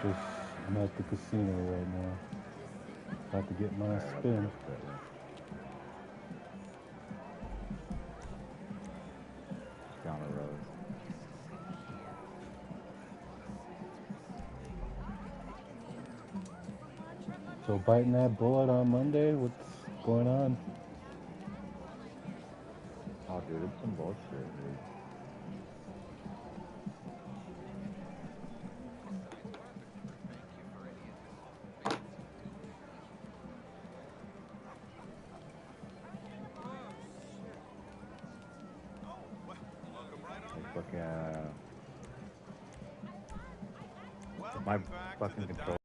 Just, I'm at the casino right now. About to get my spin. Just down the road. So biting that bullet on Monday, what's going on? Oh, dude, it's some bullshit, dude. My fucking control.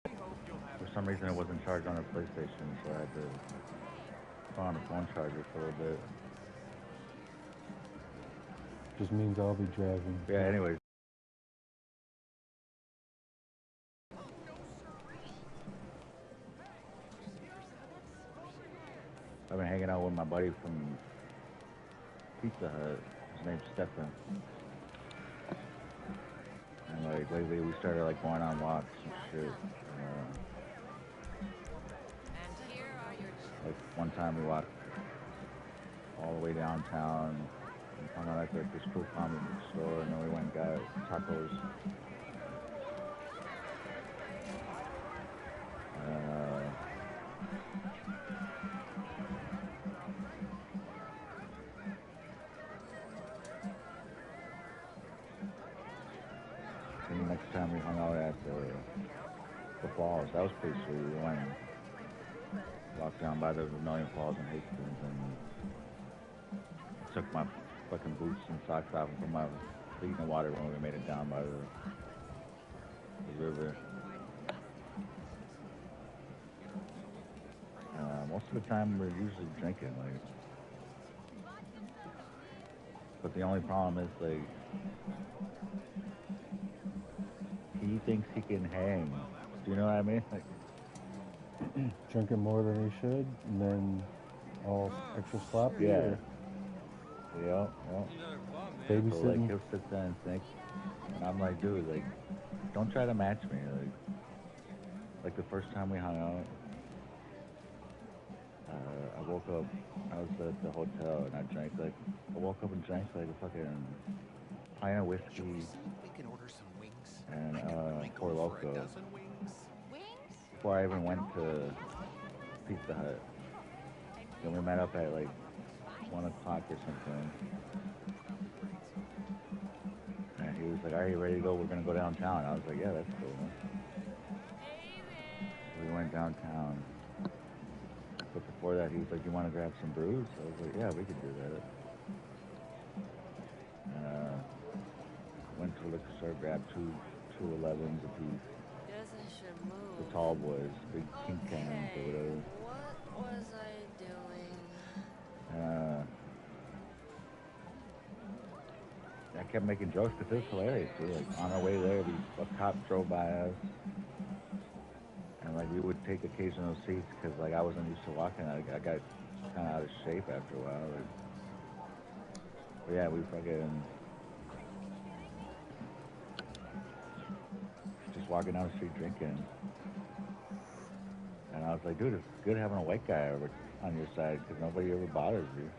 For some reason, it wasn't charged on a PlayStation, so I had to put on a phone charger for a little bit. Just means I'll be driving. Yeah, anyways. I've been hanging out with my buddy from Pizza Hut. His name's Stefan. And like lately we started like going on walks and shit. Like one time we walked all the way downtown and hung out at this cool comic book store, and then we went and got tacos. And the next time we hung out at the falls, that was pretty sweet. We went and walked down by the Vermilion Falls in Hastings and took my fucking boots and socks off and put my feet in the water when we made it down by the river. Most of the time we're usually drinking, like, but the only problem is like he thinks he can hang. Do you know what I mean? Like, drinking more than he should, and then all extra sloppy. Yeah. Yeah. Babysitting. So like he'll sit there and think, and I'm like, dude, like, don't try to match me. Like the first time we hung out, I woke up. I was at the hotel and I woke up and drank like a fucking pint of whiskey and Four Loko before I even went to Pizza Hut. Then we met up at like 1 o'clock or something. And he was like, "Are you ready to go? We're gonna go downtown." I was like, "Yeah, that's cool." We went downtown. But before that, he was like, "You want to grab some brews?" I was like, "Yeah, we could do that." Went to the liquor store, grabbed two 11s a piece. The tall boys, big pink cans or whatever. What was I doing? I kept making jokes because it was hilarious too. Like on our way there, a cop drove by us, and like we would take occasional seats because like I wasn't used to walking. I got kind of out of shape after a while. Like, but yeah, we fucking just walking down the street drinking. And I was like, dude, it's good having a white guy over on your side because nobody ever bothers you.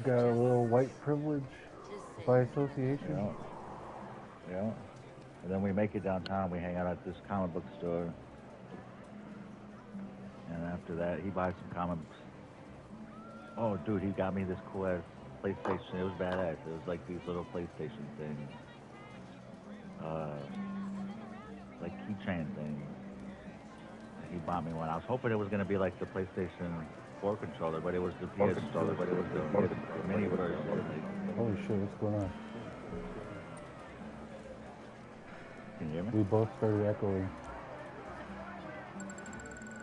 Got a little white privilege by association. Yeah. And then we make it downtown. We hang out at this comic book store. And after that, he buys some comic books. Oh, dude, he got me this cool ass PlayStation. It was badass. It was like these little PlayStation things. Like keychain things. He bought me one. I was hoping it was going to be like the PlayStation 4 controller, but it was the PS controller, but it was the mini version. Holy shit, what's going on? Can you hear me? We both started echoing.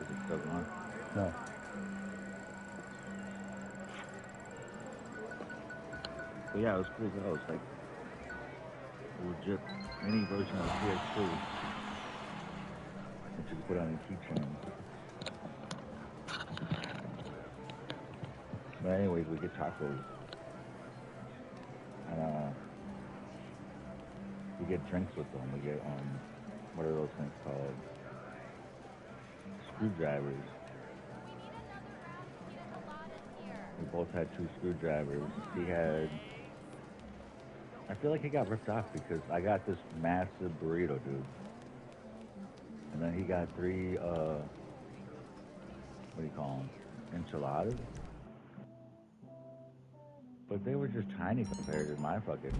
Is it still on? No. But yeah, it was pretty cool. It was like a legit mini version of the PS2 that you could put on a keychain. But anyways, we get tacos. And get drinks with them. We get what are those things called? Screwdrivers. We both had 2 screwdrivers. He had. I feel like he got ripped off because I got this massive burrito, dude, and then he got 3. What do you call them? Enchiladas. But they were just tiny compared to my fucking.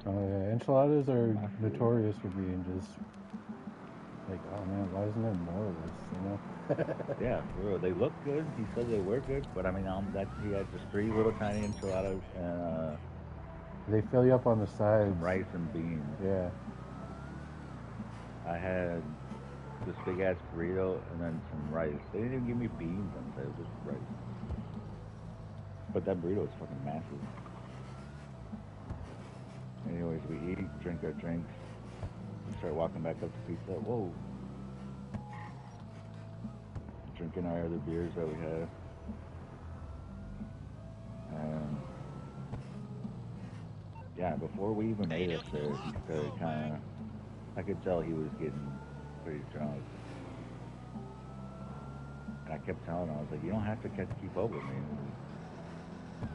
Oh yeah, enchiladas are notorious for being just like, oh man, why isn't there more of this? You know? Yeah, for real. They look good. He said they were good, but I mean, that he had just 3 little tiny enchiladas and They fill you up on the sides. some rice and beans. Yeah. I had this big ass burrito and then some rice. They didn't even give me beans inside. It was just rice. But that burrito was fucking massive. Anyways, we eat, drink our drinks, and start walking back up to pizza. Whoa. Drinking our other beers that we had. And yeah, before we even made it there, he started kind of. I could tell he was getting pretty drunk. And I kept telling him, I was like, you don't have to keep up with me. I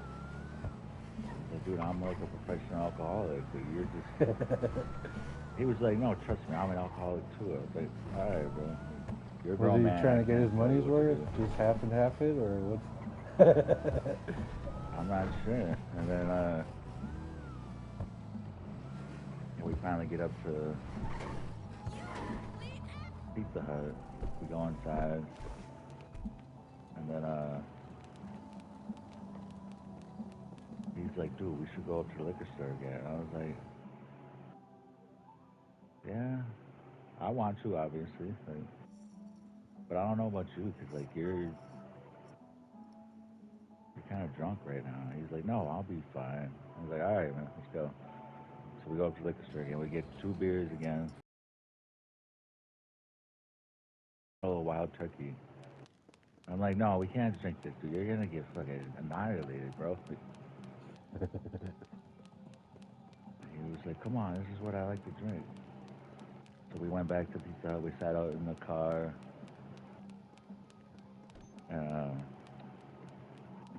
was like, dude, I'm like a professional alcoholic, but you're just. He was like, no, trust me, I'm an alcoholic too. I was like, all right, bro. You're a Was grown he man. trying to I get his can't tell you money's what to worth? do." Just half and half it, or what's? I'm not sure. And then we finally get up to Pizza Hut. We go inside, and then he's like, dude, we should go up to the liquor store again. I was like, yeah, I want to, obviously, like, but I don't know about you, because like you're kind of drunk right now. He's like, no, I'll be fine. I was like, all right, man, let's go. So we go up to the liquor store again. We get 2 beers again. A little wild turkey. I'm like, no, we can't drink this, dude. You're gonna get fucking annihilated, bro. He was like, come on, this is what I like to drink. So we went back to Pizza Hut. We sat out in the car and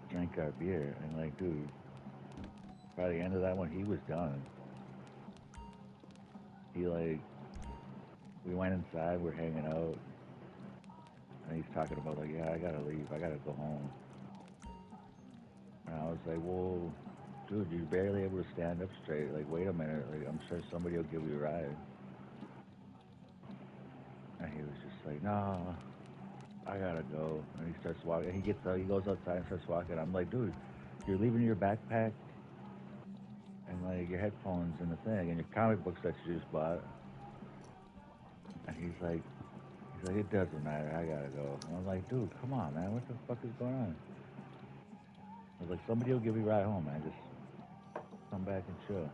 drank our beer. And like, dude, by the end of that one, he was done. He like, we went inside. We're hanging out, and he's talking about like, yeah, I gotta leave. I gotta go home. And I was like, well, dude, you're barely able to stand up straight. Like, wait a minute. Like, I'm sure somebody will give you a ride. And he was just like, no, I gotta go. And he starts walking. He goes outside and starts walking. I'm like, dude, you're leaving your backpack and like your headphones and the thing and your comic books that you just bought. And he's like, it doesn't matter. I gotta go. And I'm like, dude, come on, man. What the fuck is going on? I was like, somebody will give you a ride home, man. Just come back and chill.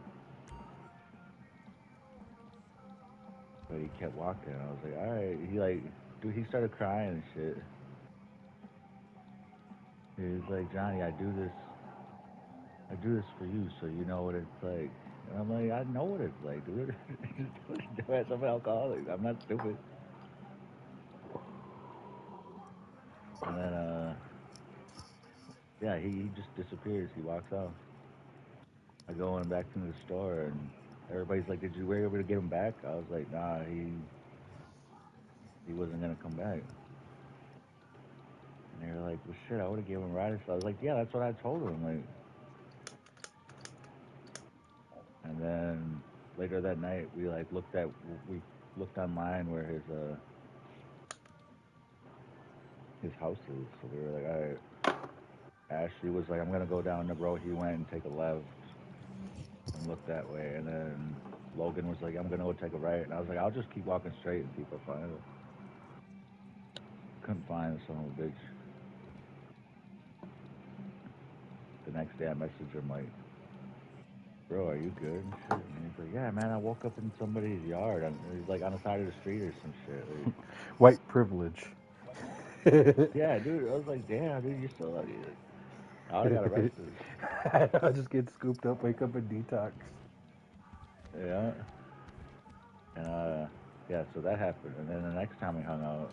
But he kept walking. I was like, all right. He started crying and shit. He was like, Johnny, I do this for you, so you know what it's like. And I'm like, I know what it's like, dude. I'm an alcoholic. I'm not stupid. And then, yeah, he just disappears. He walks off. I go in back into the store, and everybody's like, "Did you were able to get him back?" I was like, "Nah, he wasn't gonna come back." And they were like, "Well, shit, I would have given him a ride." So I was like, "Yeah, that's what I told him." Like, and then later that night, we looked online where his house is. So we were like, "All right." Ashley was like, "I'm gonna go down the road." He went and take a left and look that way, and then Logan was like, "I'm gonna go take a right," and I was like, "I'll just keep walking straight and see if I find it." Couldn't find the son of a bitch. The next day, I messaged him like, "Bro, are you good?" And shit. And he's like, "Yeah, man, I woke up in somebody's yard. He's like on the side of the street or some shit." Like, White privilege. yeah, dude. I was like, "Damn, dude, you're still like, I would have got arrested." I'll just get scooped up, wake up, and detox. Yeah. And yeah, so that happened. And then the next time we hung out,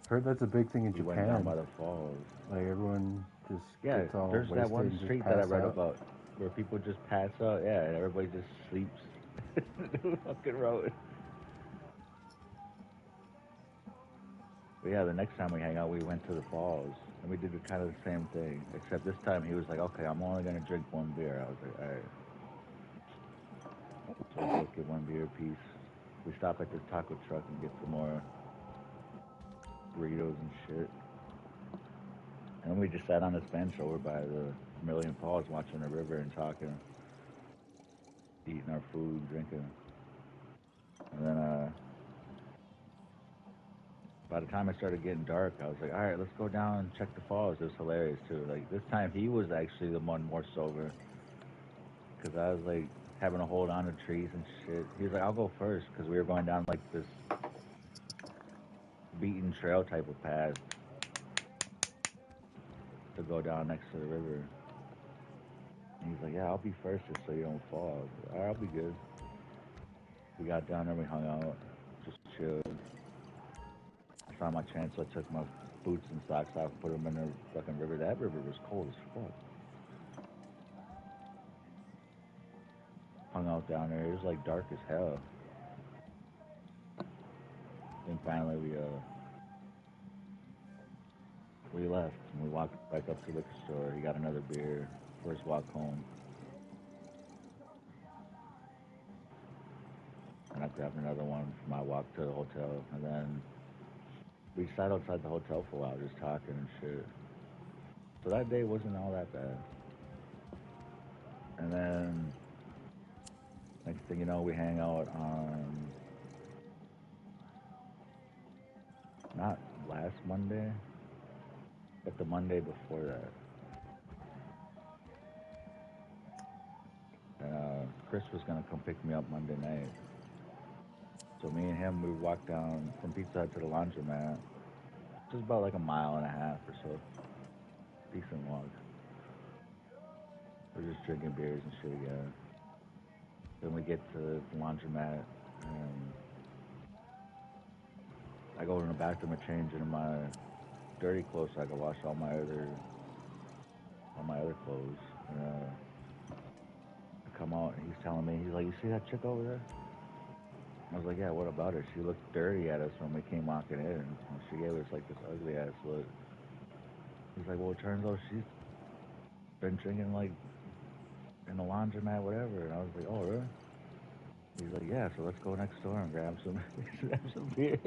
Heard that's a big thing in we went down by Japan. the falls. Like everyone just Yeah, gets all there's that wasted one and just street that I pass read out. about where people just pass out. Yeah, and everybody just sleeps. The fucking road. But yeah, the next time we hang out, we went to the falls and we did kind of the same thing. Except this time he was like, "Okay, I'm only gonna drink one beer." I was like, "All right." So we both get one beer apiece. We stop at this taco truck and get some more burritos and shit. And then we just sat on this bench over by the Million Falls watching the river and talking, eating our food, drinking. And then by the time it started getting dark, I was like, all right, let's go down and check the falls. It was hilarious too. Like this time he was actually the one more sober because I was like having to hold on to trees and shit. He was like, I'll go first because we were going down like this beaten trail type of path to go down next to the river. And he's like, yeah, I'll be first just so you don't fall. I was like, all right, I'll be good. We got down there, we hung out, just chilled. I saw my chance, so I took my boots and socks off, put them in the fucking river. That river was cold as fuck. Hung out down there. It was like dark as hell. Then finally we left and we walked back up to the liquor store. He got another beer. First walk home. And I grabbed another one for my walk to the hotel. And then we sat outside the hotel for a while just talking and shit. So that day wasn't all that bad. And then next thing you know, we hang out on not last Monday, but the Monday before that. And Chris was gonna come pick me up Monday night. So me and him, we walked down from Pizza Hut to the laundromat. Just about like a mile and a half or so. Decent walk. We're just drinking beers and shit again. Then we get to the laundromat and I go in the bathroom and change into my dirty clothes so I can wash all my other clothes. And I come out and he's telling me, he's like, you see that chick over there? I was like, yeah, what about her? She looked dirty at us when we came walking in. And she gave us like this ugly ass look. He's like, well, it turns out she's been drinking like in the laundromat, whatever. And I was like, oh, really? He's like, yeah, so let's go next door and grab some, grab some beer.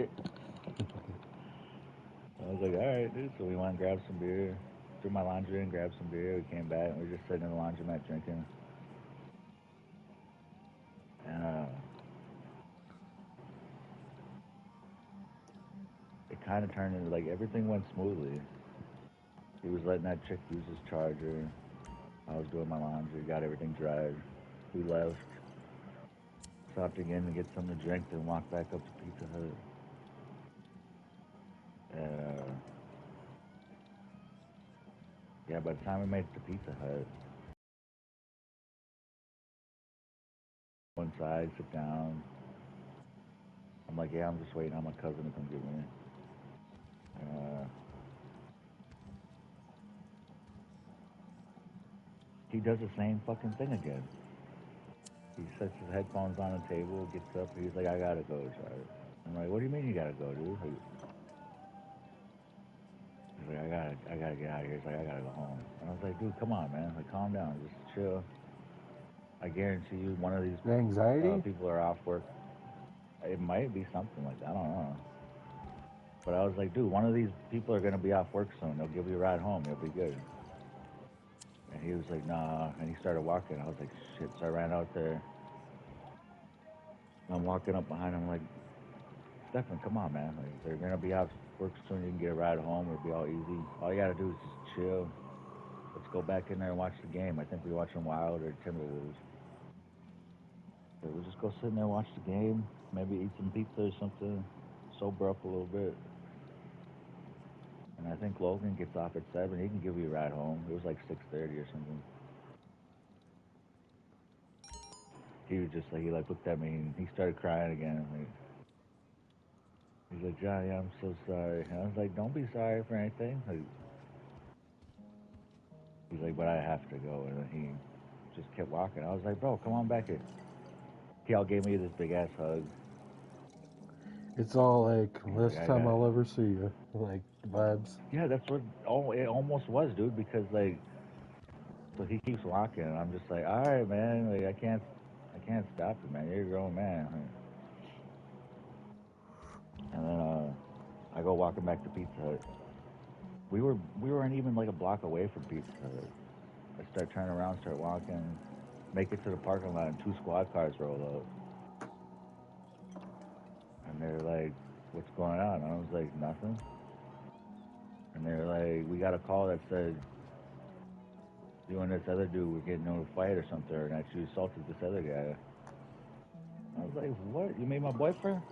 I was like, all right, dude. So we went and grabbed some beer, threw my laundry in, grabbed some beer. We came back and we were just sitting in the laundromat drinking. And it kind of turned into like everything went smoothly. He was letting that chick use his charger. I was doing my laundry, got everything dried. We left, stopped again to get something to drink, then walked back up to Pizza Hut. And yeah, by the time we made it to Pizza Hut, go inside, sit down. I'm like, yeah, I'm just waiting on my cousin to come get me. Uh, he does the same fucking thing again. He sets his headphones on the table, gets up, he's like, I gotta go, Charlie. I'm like, what do you mean you gotta go, dude? He's like, I gotta get out of here. He's like, I gotta go home. And I was like, dude, come on, man. Like, calm down, just chill. I guarantee you, one of these The anxiety? people are off work. It might be something like that. I don't know. But I was like, dude, one of these people are gonna be off work soon. They'll give you a ride home. You'll be good. And he was like, nah. And he started walking. I was like, shit. So I ran out there. I'm walking up behind him like, Stefan, come on, man. Like, they're gonna be off work soon. You can get a ride home. It'll be all easy. All you gotta do is just chill. Let's go back in there and watch the game. I think we're watching Wild or Timberwolves. So we'll just go sit in there, watch the game, maybe eat some pizza or something, sober up a little bit. And I think Logan gets off at 7. He can give you a ride home. It was like 6:30 or something. he was just like, he like looked at me and he started crying again. Like, he's like, Johnny, I'm so sorry. And I was like, don't be sorry for anything. Like, he's like, but I have to go. And then he just kept walking. I was like, bro, come on back here. He all gave me this big ass hug. It's all like He's last like, I time got. I'll ever see you. Like vibes. Yeah, that's what. Oh, it almost was, dude. Because like, so he keeps walking, and I'm just like, all right, man. Like, I can't stop you, man. You're a grown man. And then I go walking back to Pizza Hut. We weren't even like a block away from Pizza Hut. I start turning around, start walking, make it to the parking lot, and two squad cars roll up, and they're like, "What's going on?" And I was like, "Nothing." And they're like, "We got a call that said you and this other dude were getting into a fight or something, and that you assaulted this other guy." I was like, "What? You made my boyfriend?"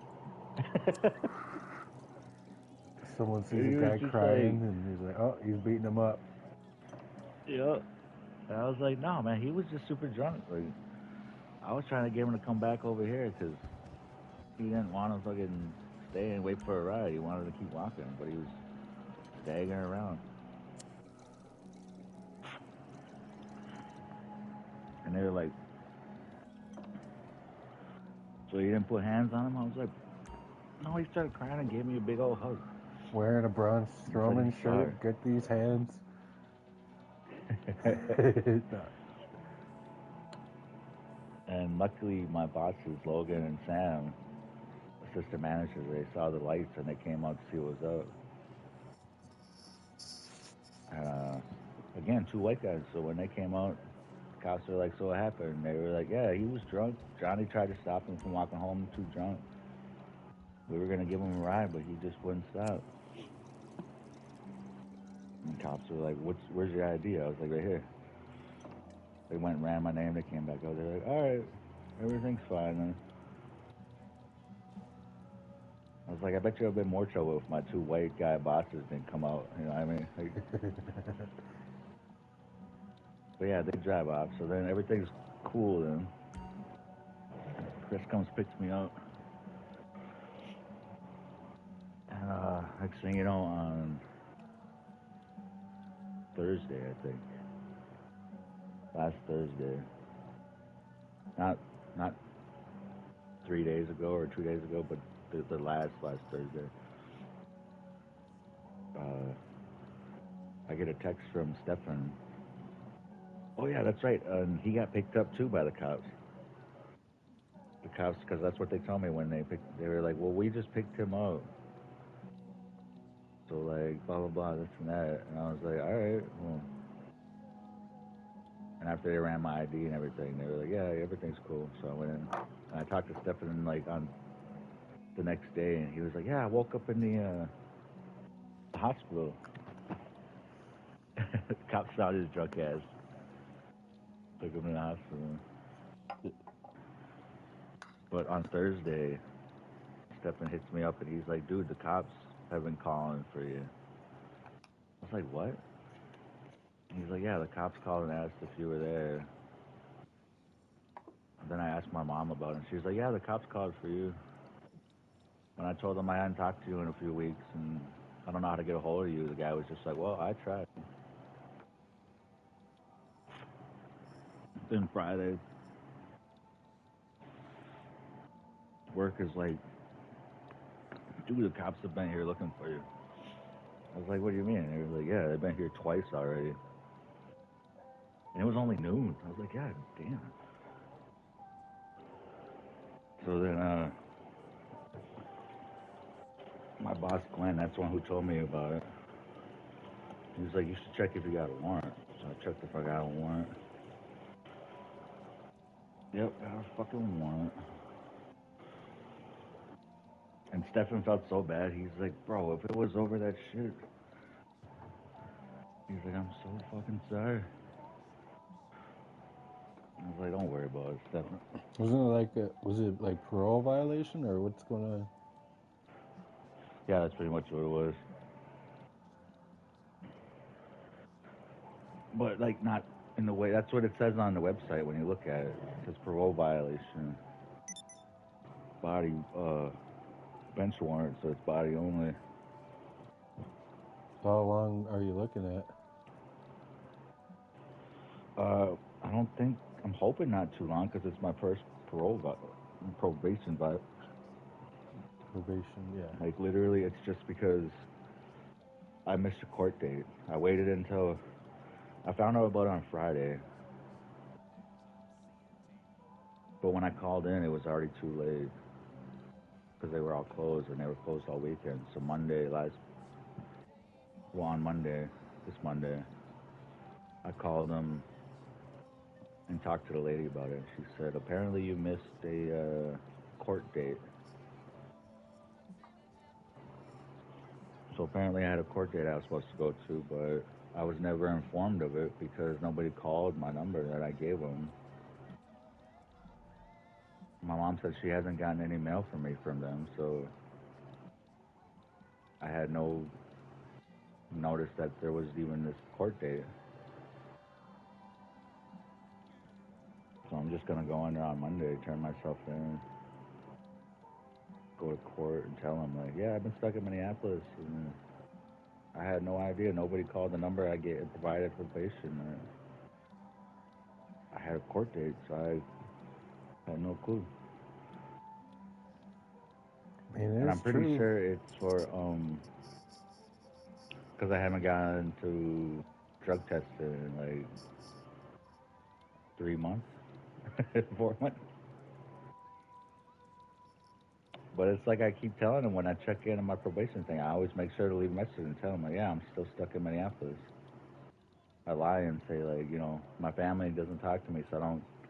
Someone sees a He was guy just crying like, and he's like, oh, he's beating him up. "Yeah." And I was like, "No, man. He was just super drunk. Like, I was trying to get him to come back over here because he didn't want to fucking stay and wait for a ride. He wanted to keep walking, but he was staggering around." And they were like, "So you didn't put hands on him?" I was like, "No." He started crying and gave me a big old hug. Wearing a Braun He said Strowman he's sorry. shirt, get these hands. And luckily, my bosses, Logan and Sam, assistant managers, they saw the lights and they came out to see what was up. And again, two white guys. So when they came out, the cops were like, "So what happened?" And they were like, "Yeah, he was drunk. Johnny tried to stop him from walking home too drunk. We were gonna give him a ride, but he just wouldn't stop." And the cops were like, Where's your ID?" I was like, "Right here." They went and ran my name. They came back out. They're like, "All right, everything's fine." Then I was like, "I bet you I've been more trouble if my two white guy bosses didn't come out." You know what I mean? Like, but yeah, they drive off. So then everything's cool. Then Chris comes, picks me up. And next thing you know, on Thursday, I think, last Thursday, not not 3 days ago or 2 days ago, but the last Thursday, I get a text from Stefan. Oh yeah, that's right. And he got picked up too by the cops. The cops, because that's what they told me when they picked. They were like, "Well, we just picked him up." So like, blah blah blah, this and that. And I was like, "All right, well." And after they ran my ID and everything, they were like, "Yeah, everything's cool." So I went in and I talked to Stefan like on the next day, and he was like, "Yeah, I woke up in the hospital." The cops saw his drunk ass, took him to the hospital. But on Thursday, Stefan hits me up and he's like, "Dude, the cops have been calling for you." I was like, "What?" He's like, "Yeah, the cops called and asked if you were there." And then I asked my mom about it, and she was like, "Yeah, the cops called for you." When I told them I hadn't talked to you in a few weeks and I don't know how to get a hold of you, the guy was just like, "Well, I tried." Then Friday, work is like, "Dude, the cops have been here looking for you." I was like, "What do you mean?" And they were like, "Yeah, they've been here twice already." And it was only noon. I was like, "God damn." So then my boss, Glenn, that's the one who told me about it. He was like, "You should check if you got a warrant." So I checked if I got a warrant. Yep, got a fucking warrant. And Stefan felt so bad. He's like, "Bro, if it was over that shit," he's like, "I'm so fucking sorry." I was like, "Don't worry about it, Stefan." Wasn't it like was it like parole violation or what's going on? Yeah, that's pretty much what it was. But like, not in the way that's what it says on the website when you look at it. It says parole violation, body bench warrant, so it's body only. So how long are you looking at? I don't think I'm hoping not too long because it's my first probation, but Probation, yeah. like literally, it's just because I missed a court date. I waited until I found out about it on Friday, but when I called in, it was already too late because they were all closed and they were closed all weekend. So on Monday, this Monday, I called them and talked to the lady about it. She said, apparently you missed a court date. So apparently I had a court date I was supposed to go to, but I was never informed of it because nobody called my number that I gave them. My mom said she hasn't gotten any mail from me from them, so I had no notice that there was even this court date. So I'm just gonna go in there on Monday, turn myself in, go to court and tell them like, yeah, I've been stuck in Minneapolis and I had no idea. Nobody called the number I get provided for patient. I had a court date, so I had no clue. I mean, And it I'm is pretty true. sure it's for because I haven't gotten to drug testing in like 3 months, 4 months. But it's like I keep telling them when I check in on my probation thing, I always make sure to leave a message and tell them like, yeah, I'm still stuck in Minneapolis. I lie and say like, my family doesn't talk to me, so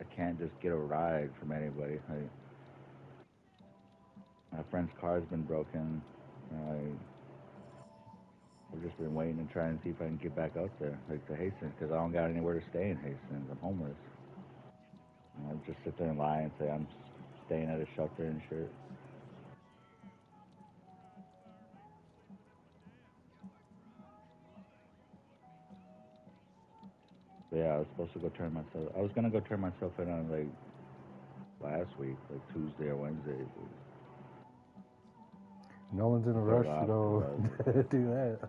I can't just get a ride from anybody. Like, my friend's car's been broken. I've just been waiting and trying to see if I can get back out there, like to Hastings, because I don't got anywhere to stay in Hastings. I'm homeless. And I just sit there and lie and say I'm staying at a shelter and shit. But yeah, I was supposed to go turn myself. I was gonna go turn myself in on like last week, like Tuesday or Wednesday. No one's in a Put rush it to off go 'cause do that.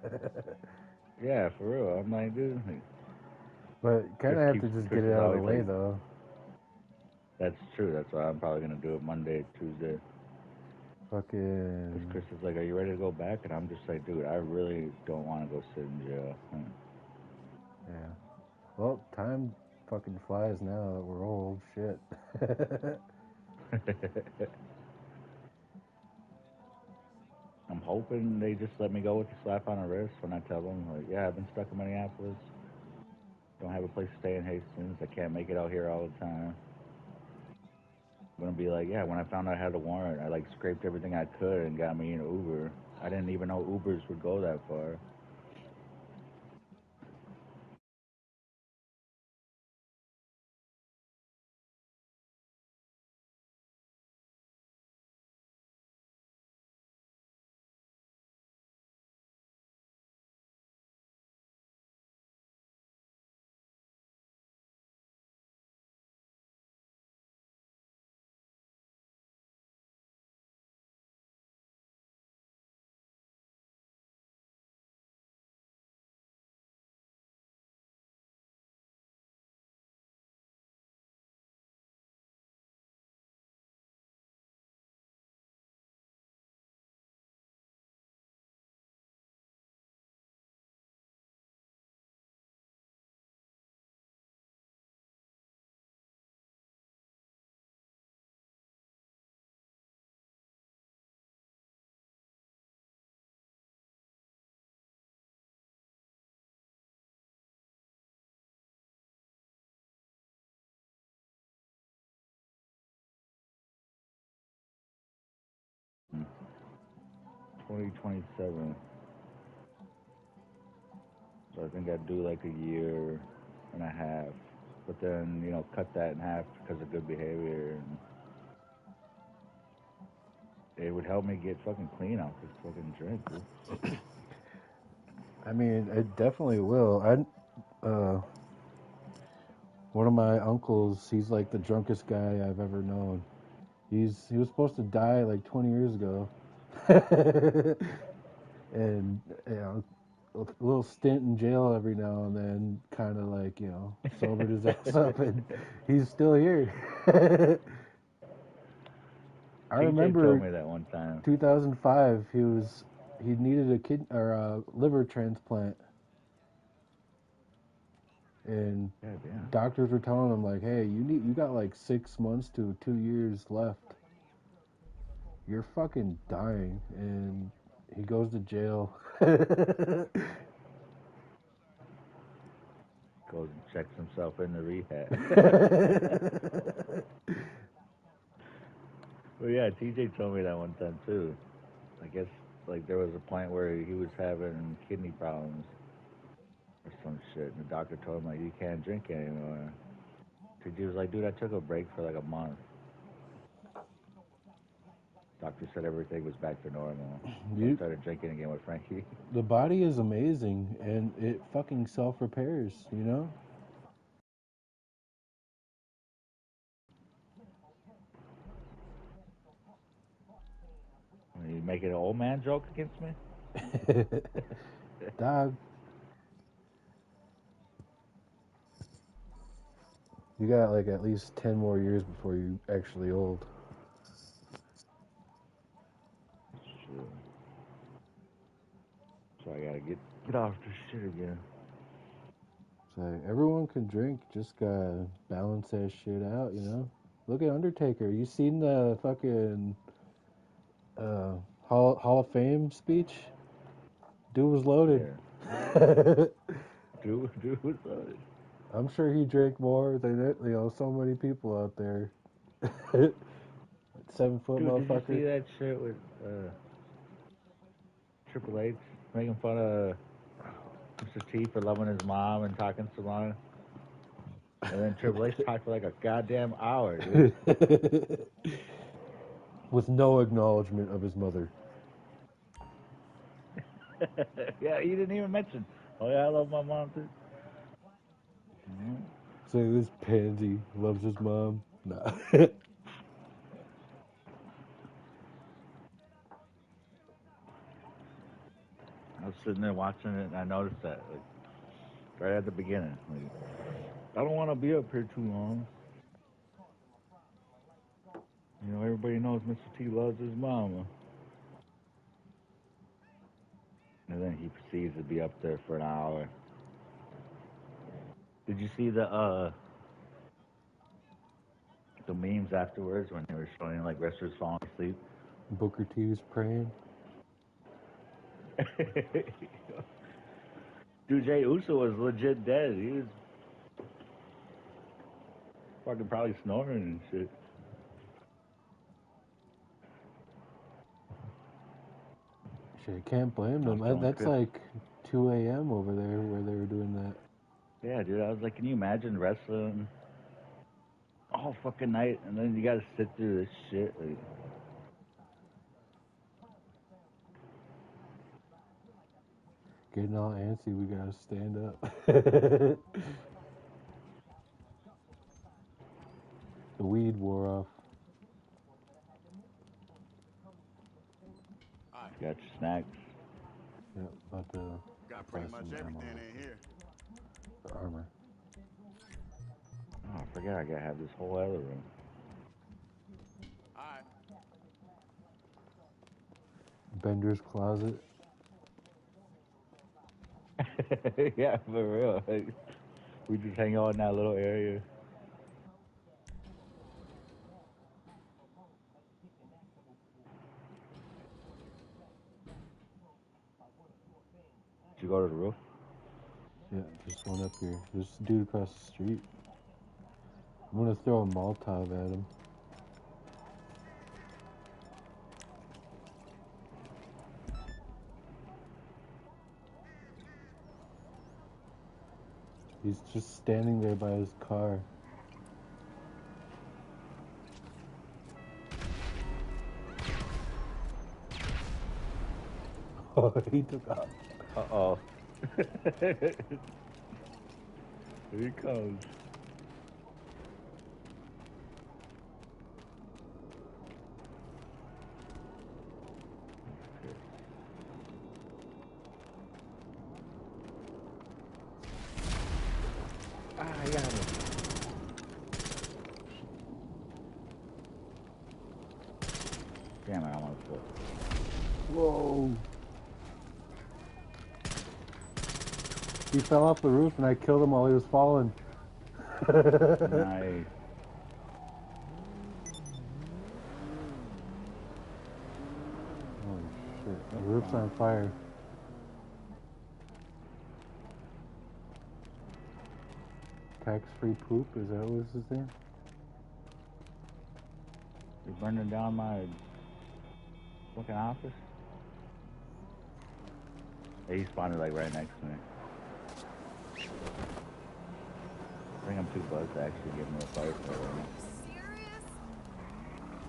yeah, for real. I'm like, dude, like, But you kind of have to just Chris get it is out of the always way, like, though. that's true. That's why I'm probably gonna do it Monday, Tuesday. Because Fucking Chris is like, are you ready to go back? And I'm just like, dude, I really don't want to go sit in jail. yeah. Well, time fucking flies now that we're old. Shit. I'm hoping they just let me go with the slap on the wrist when I tell them, like, yeah, I've been stuck in Minneapolis. Don't have a place to stay in Hastings. I can't make it out here all the time. I'm gonna be like, yeah, when I found out I had a warrant, I like scraped everything I could and got me an Uber. I didn't even know Ubers would go that far. Hmm. 2027. So I think I'd do like a year and a half. But then, cut that in half because of good behavior. And it would help me get fucking clean off this fucking drink, dude. I mean, it definitely will. One of my uncles, he's like the drunkest guy I've ever known. He was supposed to die like 20 years ago. And you know, a little stint in jail every now and then kind of like, you know, sobered his ass up, and he's still here. I TJ remember told me that one time. 2005, he needed a liver transplant, and God damn. doctors were telling him like, hey, you got like 6 months to 2 years left. You're fucking dying. And he goes to jail. Goes and checks himself into rehab. Well, yeah, TJ told me that one time too. I guess like there was a point where he was having kidney problems or some shit, and the doctor told him like you can't drink anymore. TJ was like, dude, I took a break for like a month. Doctor said everything was back to normal. So I started drinking again with Frankie. The body is amazing, and it fucking self-repairs, you know? Are you making an old man joke against me? Dog. You got like at least 10 more years before you're actually old. Sure. So I gotta get off this shit again. So everyone can drink, just gotta balance that shit out, you know? Look at Undertaker. You seen the fucking Hall of Fame speech? Dude was loaded. Yeah. Dude was loaded. I'm sure he drank more than so many people out there. 7-foot Dude, motherfucker. did you see that shit with Triple H making fun of Mr. T for loving his mom and talking so long? And then Triple H talked for like a goddamn hour, dude. With no acknowledgement of his mother. Yeah, he didn't even mention, oh yeah, I love my mom too. Mm-hmm. So this pansy loves his mom. Nah. I was sitting there watching it, and I noticed that, like, right at the beginning. Like, I don't want to be up here too long. You know, everybody knows Mr. T loves his mama. And then he proceeds to be up there for an hour. Did you see the memes afterwards when they were showing like wrestlers falling asleep? Booker T was praying. Dude, Jay Uso was legit dead. He was fucking probably snoring and shit. Shit, can't blame them. That's like 2 a.m. over there where they were doing that. Yeah, dude, I was like, can you imagine wrestling all fucking night and then you gotta sit through this shit? Like, Getting all antsy, we gotta stand up. The weed wore off. you got your snacks. Yep, about to got pretty much everything in here. The armor. Oh, I forgot I gotta have this whole other room. Alright. Bender's closet. Yeah, for real. Like, we just hang out in that little area. Did you go to the roof? Yeah, just one up here. There's a dude across the street. I'm gonna throw a Molotov at him. He's just standing there by his car. Oh, he took off. Uh-oh. Here he comes. he got me. Damn it, I almost flipped. Whoa. He fell off the roof and I killed him while he was falling. Nice. Holy shit. The roof's on fire. Tax-free poop, is that what this is there? You're burning down my fucking office? Yeah, he spawned like right next to me. I think I'm too buzzed to actually give him a fight for it.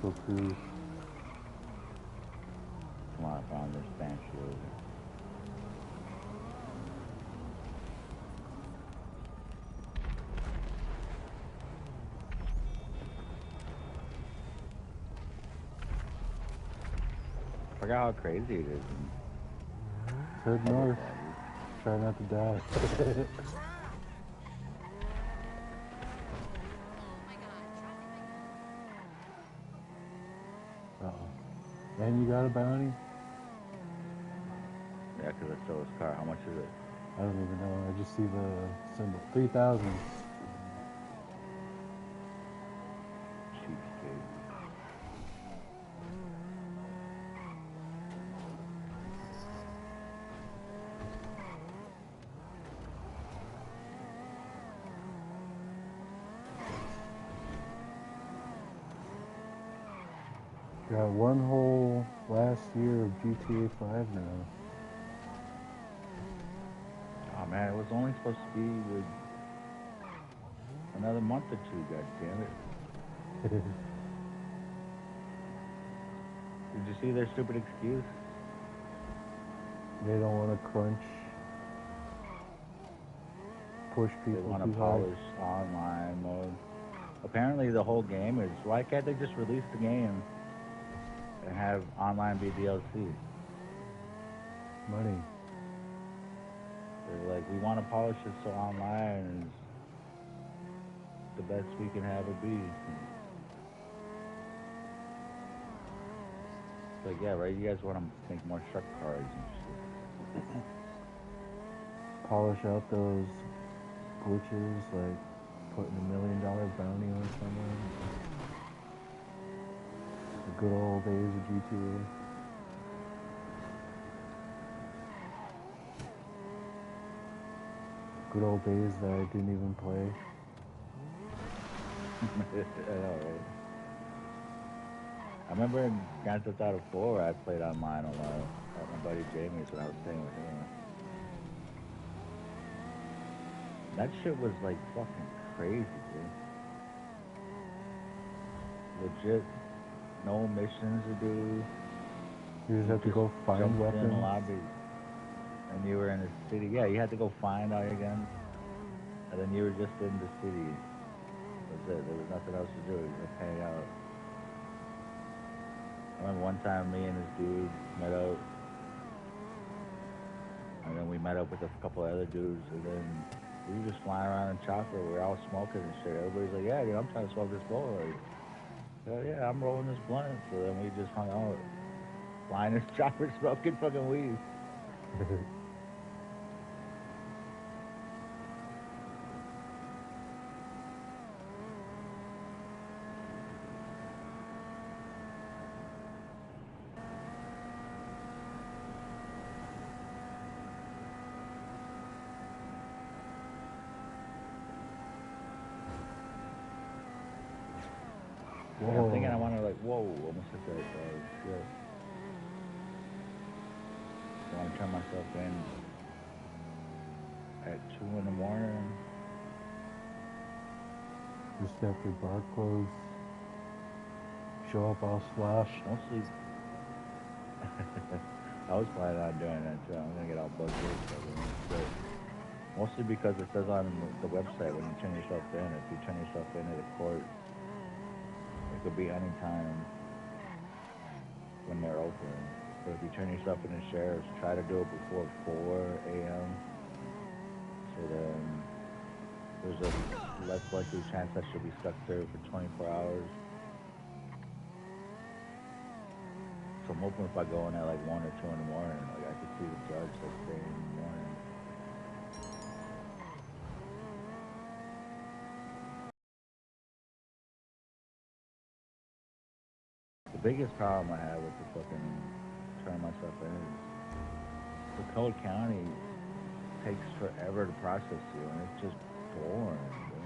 Go cruise. Come on, I found this banshee over there. I forgot how crazy it is. Head north. Try not to die. Uh-oh. And you got a bounty? Yeah, because I stole his car. How much is it? I don't even know. I just see the symbol. 3,000. Cheapskate. Got one whole last year of GTA 5 now. Oh man, it was only supposed to be with another month or two, god damn it. Did you see their stupid excuse? They don't want to crunch. Push They people want to too hard. polish online mode. Apparently the whole game is, why can't they just release the game and have online be DLC? Money. They're like, we want to polish it so online is the best we can have it be. It's like, yeah, right, you guys want to make more shark cars and shit. Polish out those glitches, like putting $1 million bounty on someone. The good old days of GTA. Good old days that I didn't even play. I know, right? I remember in Grand Theft Auto 4 I played online a lot with my buddy Jamie's when I was playing with him. That shit was like fucking crazy, dude. Legit, no missions to do. You just have to go find jumped weapons. in lobbies, and you were in the city. Yeah, you had to go find all your guns, and then you were just in the city. That's it. There was nothing else to do. You just hang out. I remember one time me and this dude met up, and then we met up with a couple of other dudes, and then we were just flying around in chopper. We were all smoking and shit. Everybody's like, "Yeah, dude, I'm trying to smoke this bowl." Like, "Hell yeah, I'm rolling this blunt." So then we just hung out, flying this chopper, smoking fucking weed. Like, I'm thinking I want to like, whoa, almost hit that. Shit. I want to turn myself in at 2 in the morning. Just after bar close. Show up all sloshed. Mostly, I was planning on doing that too. I'm gonna get all bugged but mostly because it says on the website when you turn yourself in, if you turn yourself in at a court, it could be any time when they're open. But if you turn yourself in as sheriffs, try to do it before 4 a.m. So then there's a less likely chance I should be stuck there for 24 hours. So I'm hoping if I go in at like 1 or 2 in the morning, like I could see the judge like stay in the morning. The biggest problem I have with the fucking turning myself in is the Code County takes forever to process you, and it's just boring. Dude.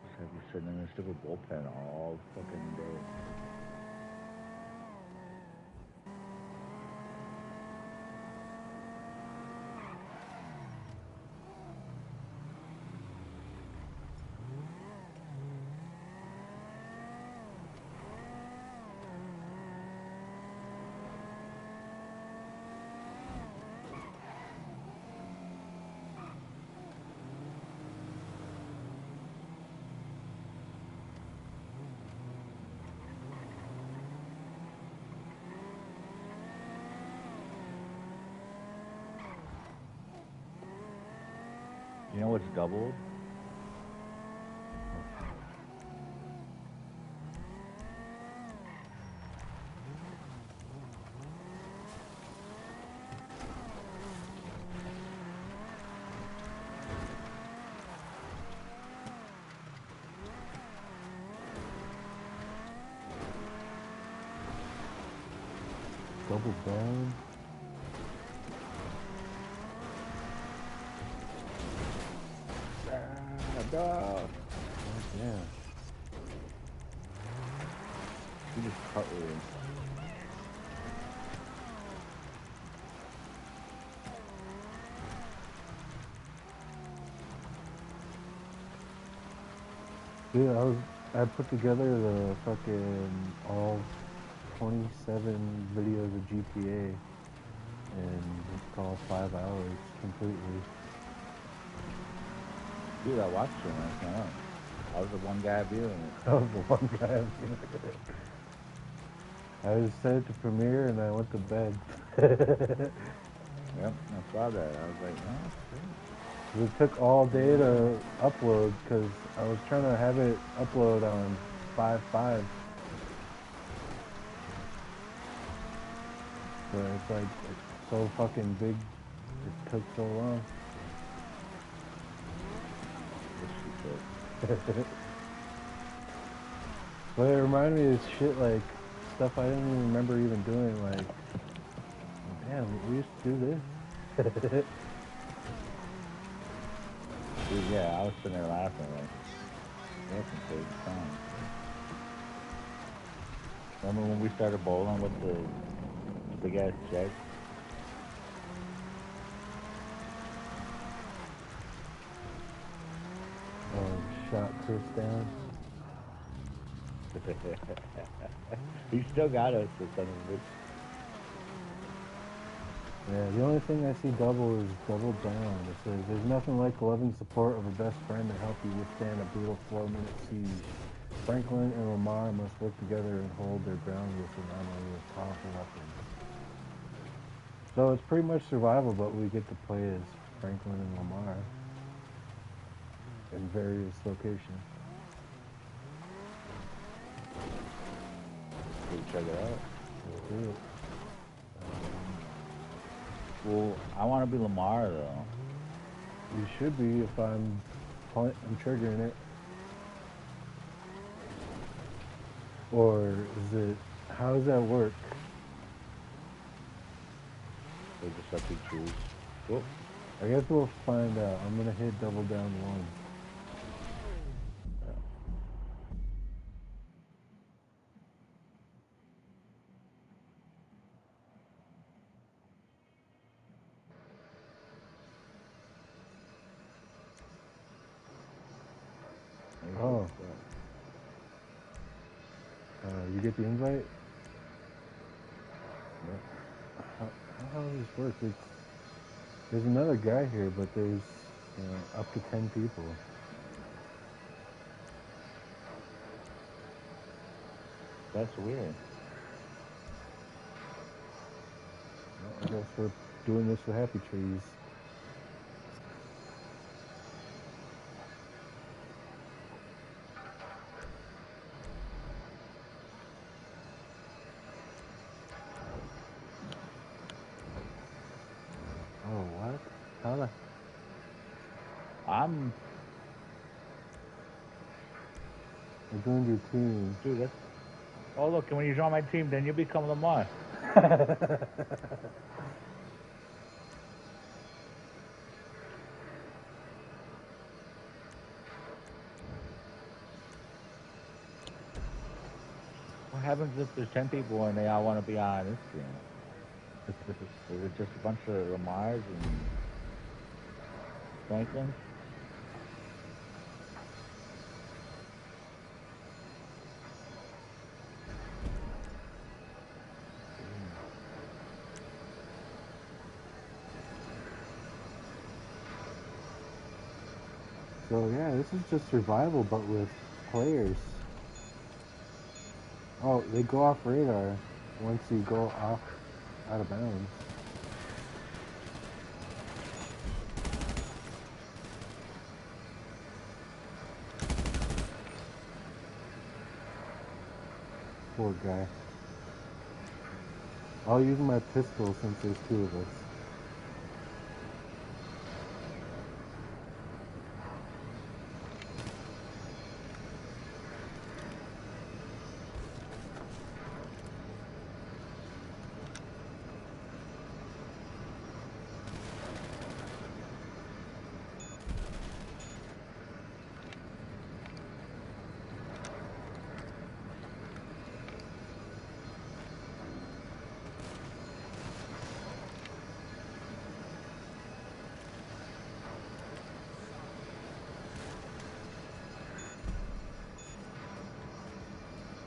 Just have you sitting in a stupid bullpen all fucking day. You know what's doubled? Double down. No. Oh, yeah. You just cut me. Dude, I put together the fucking all 27 videos of GTA and it's called 5 hours completely. Dude, I watched it when it came out. I was the one guy viewing it. I was the one guy. I just set it to premiere and I went to bed. Yep, I saw that. I was like, oh, that's great. It took all day to upload because I was trying to have it upload on 5.5. But it's like it's so fucking big. It took so long. Yes, she said. But it reminded me of shit like stuff I didn't even remember even doing. Like, damn, we used to do this. Dude, yeah, I was sitting there laughing like, that's some crazy time. Remember when we started bowling with the big ass check? Shot Chris down. He still got us, the son of a bitch. Yeah, the only thing I see double is double down. It says, there's nothing like the loving support of a best friend to help you withstand a brutal 4-minute siege. Franklin and Lamar must work together and hold their ground with an armory with powerful weapons. So it's pretty much survival, but we get to play as Franklin and Lamar in various locations. We'll check it out. Let's do it. Well, I want to be Lamar though. You should be if I'm triggering it. Or is it, how does that work? They just let you choose. Whoop. I guess we'll find out. I'm gonna hit double down 1. Oh. You get the invite? How does this work? There's another guy here, but there's up to 10 people. That's weird. I guess we're doing this for Happy Trees. Oh, what? How the... I'm... I joined your team. Dude, that's... Oh, look, and when you join my team, then you become Lamar. What happens if there's 10 people and they all want to be on this team? Is it just a bunch of Lamars and Franklins? So yeah, this is just survival, but with players. Oh, they go off radar once you go off out of bounds. Poor guy. I'll use my pistol since there's two of us.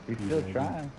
He's still trying.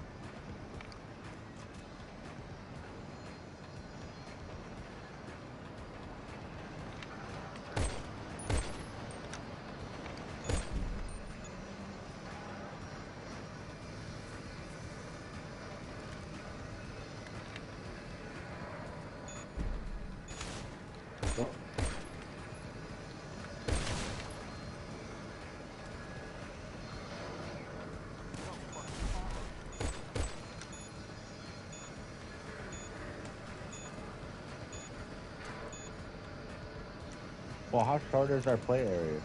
Well, how short is our play area?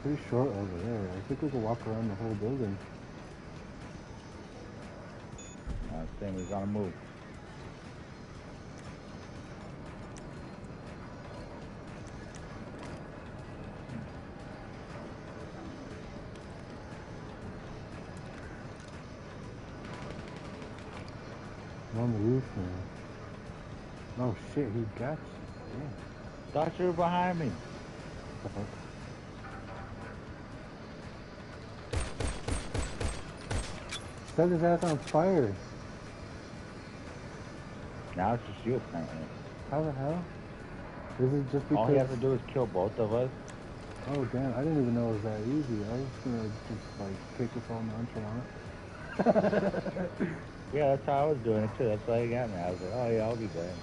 Pretty short over there. I think we can walk around the whole building. Same, we gotta move. I'm on the roof now. Oh shit, he got you. Yeah. Thought you were behind me. Set his ass on fire. Now it's just you apparently. How the hell? This is just because... All you have to do is kill both of us. Oh damn, I didn't even know it was that easy. I was gonna just like take this all nonchalant. Yeah, that's how I was doing it too. That's why you got me. I was like, oh yeah, I'll be there.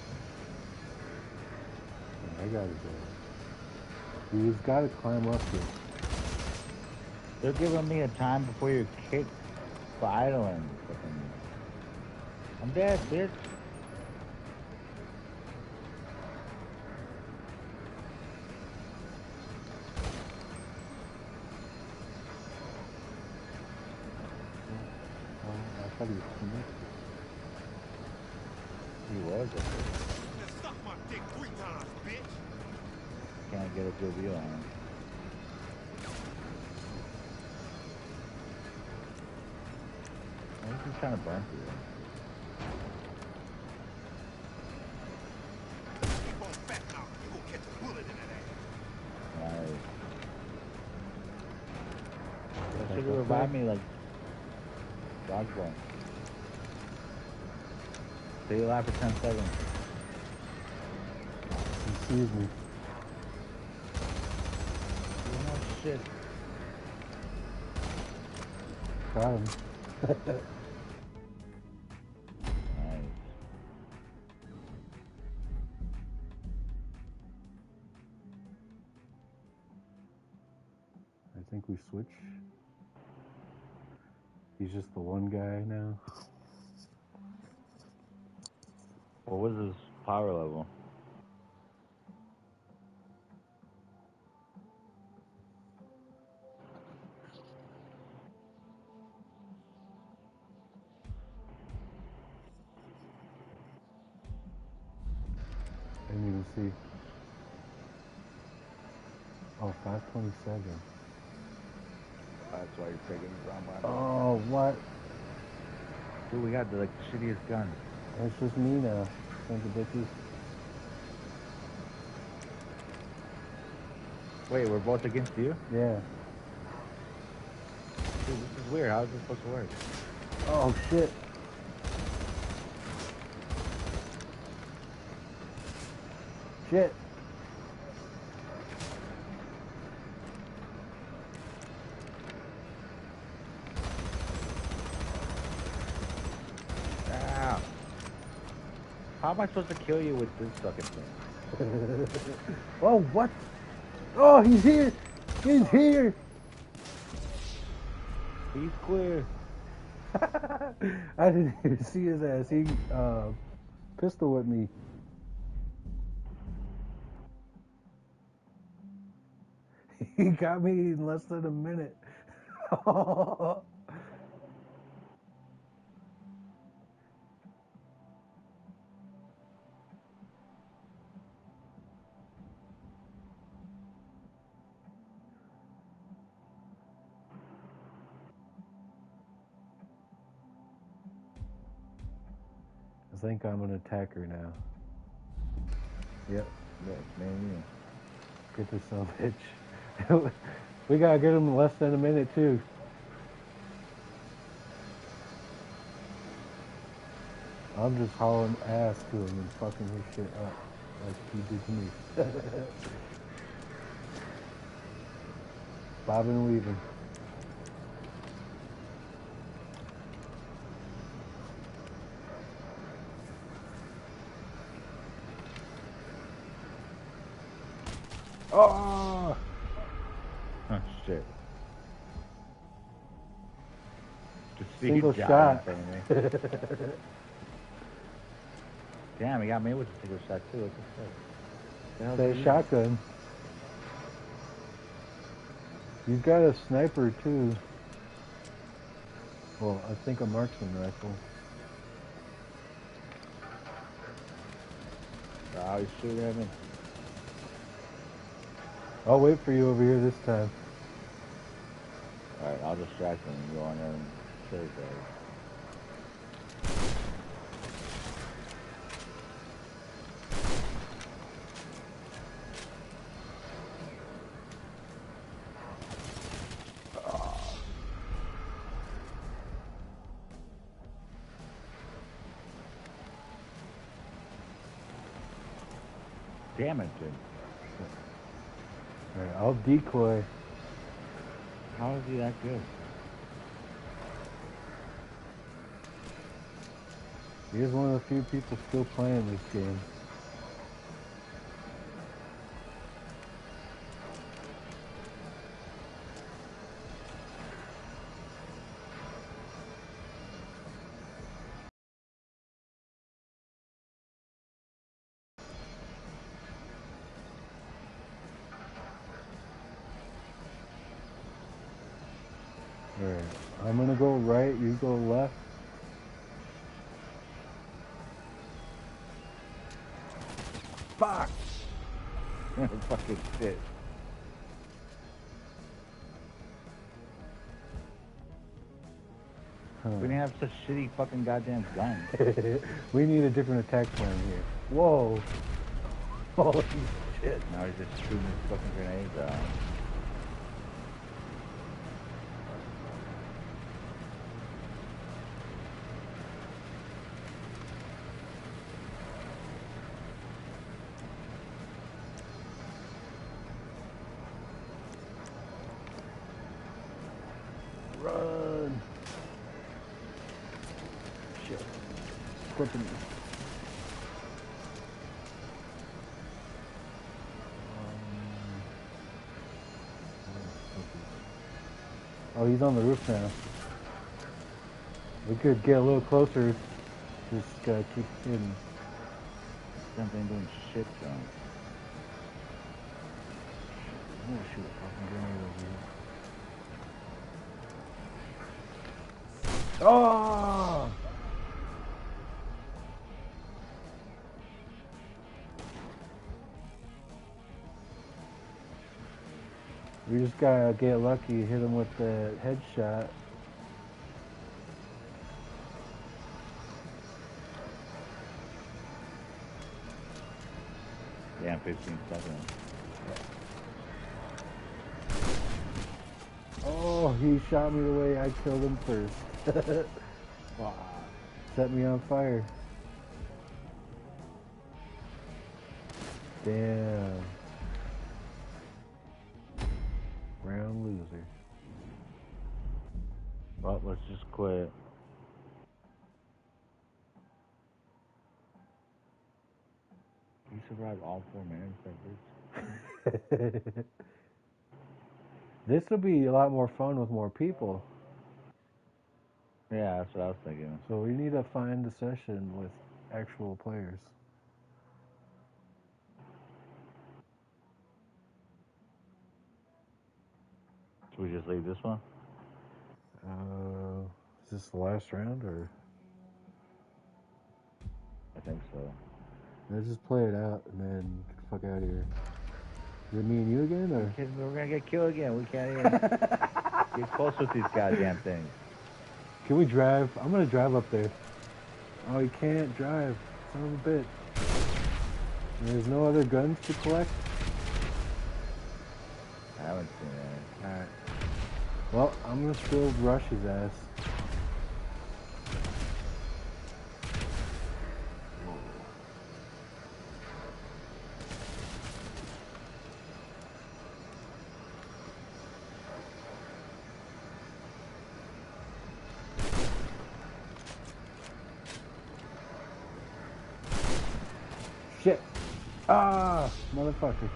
I gotta go. You just gotta climb up here. They're giving me a time before you're kicked for idling. I'm dead, bitch. I thought he was connected. He was. Just suck my dick 3 times, bitch. Can't get a good view on him. I think he's trying to burn through it. Keep on fat mouth. You gonna catch a bullet in that ass. Nice. That should have revived me like dodgeball. Stay alive for 10 seconds. He sees me. Oh shit. Got him. switch? He's just the one guy now. What was his power level? I didn't even see. Oh, 527. That's why you're taking it around by. Oh, what? Dude, we got the shittiest gun. It's just me now. Sons of bitches. Wait, we're both against you? Yeah. Dude, this is weird. How is this supposed to work? Oh, shit. Shit. Ah. How am I supposed to kill you with this fucking thing? Oh, what? Oh, he's here. He's here. He's clear. I didn't even see his ass. He pistol whipped me. He got me in less than a minute. I think I'm an attacker now. Yep. Yeah, it's me and you. Get this son of a bitch. We gotta get him in less than a minute too. I'm just hauling ass to him and fucking his shit up like he did to me. Bobbing and weaving. Oh! Oh, shit. Just see Single you die shot. in front of me. Damn, he got me with a single shot too. What the fuck? That shotgun. He's got a sniper too. Well, I think a marksman rifle. Oh, he's shooting at me. I'll wait for you over here this time. Alright, I'll distract him and go on there and kill his ass. Damn it, dude. Alright, I'll decoy. How is he that good? He is one of the few people still playing this game. Alright, I'm gonna go right, you go left. Fuck! Fucking shit. Huh. We didn't have such shitty fucking goddamn guns. We need a different attack plan here. Whoa! Holy shit. Now he's just shooting his fucking grenades out. Run! Shit. Flipping me. Oh, he's on the roof now. We could get a little closer. Just gotta keep hidden. Something doing shit to him. I'm gonna shoot a fucking grenade over here. Oh! We just gotta get lucky, hit him with the headshot. Yeah, 15 seconds. Oh, he shot me the way I killed him first. Wow. Set me on fire. Damn. Round loser. Well, let's just quit. You survived all 4 minutes like this? This will be a lot more fun with more people. Yeah, that's what I was thinking. So we need to find a session with actual players. Should we just leave this one? Is this the last round or? I think so. Let's just play it out and then get the fuck out of here. Is it me and you again or? Kids, we're gonna get killed again. We can't even get close with these goddamn things. Can we drive? I'm gonna drive up there. Oh, you can't drive. Son of a bitch. And there's no other guns to collect? I haven't seen any. Alright. Well, I'm gonna still rush his ass. Shit! Ah, motherfucker.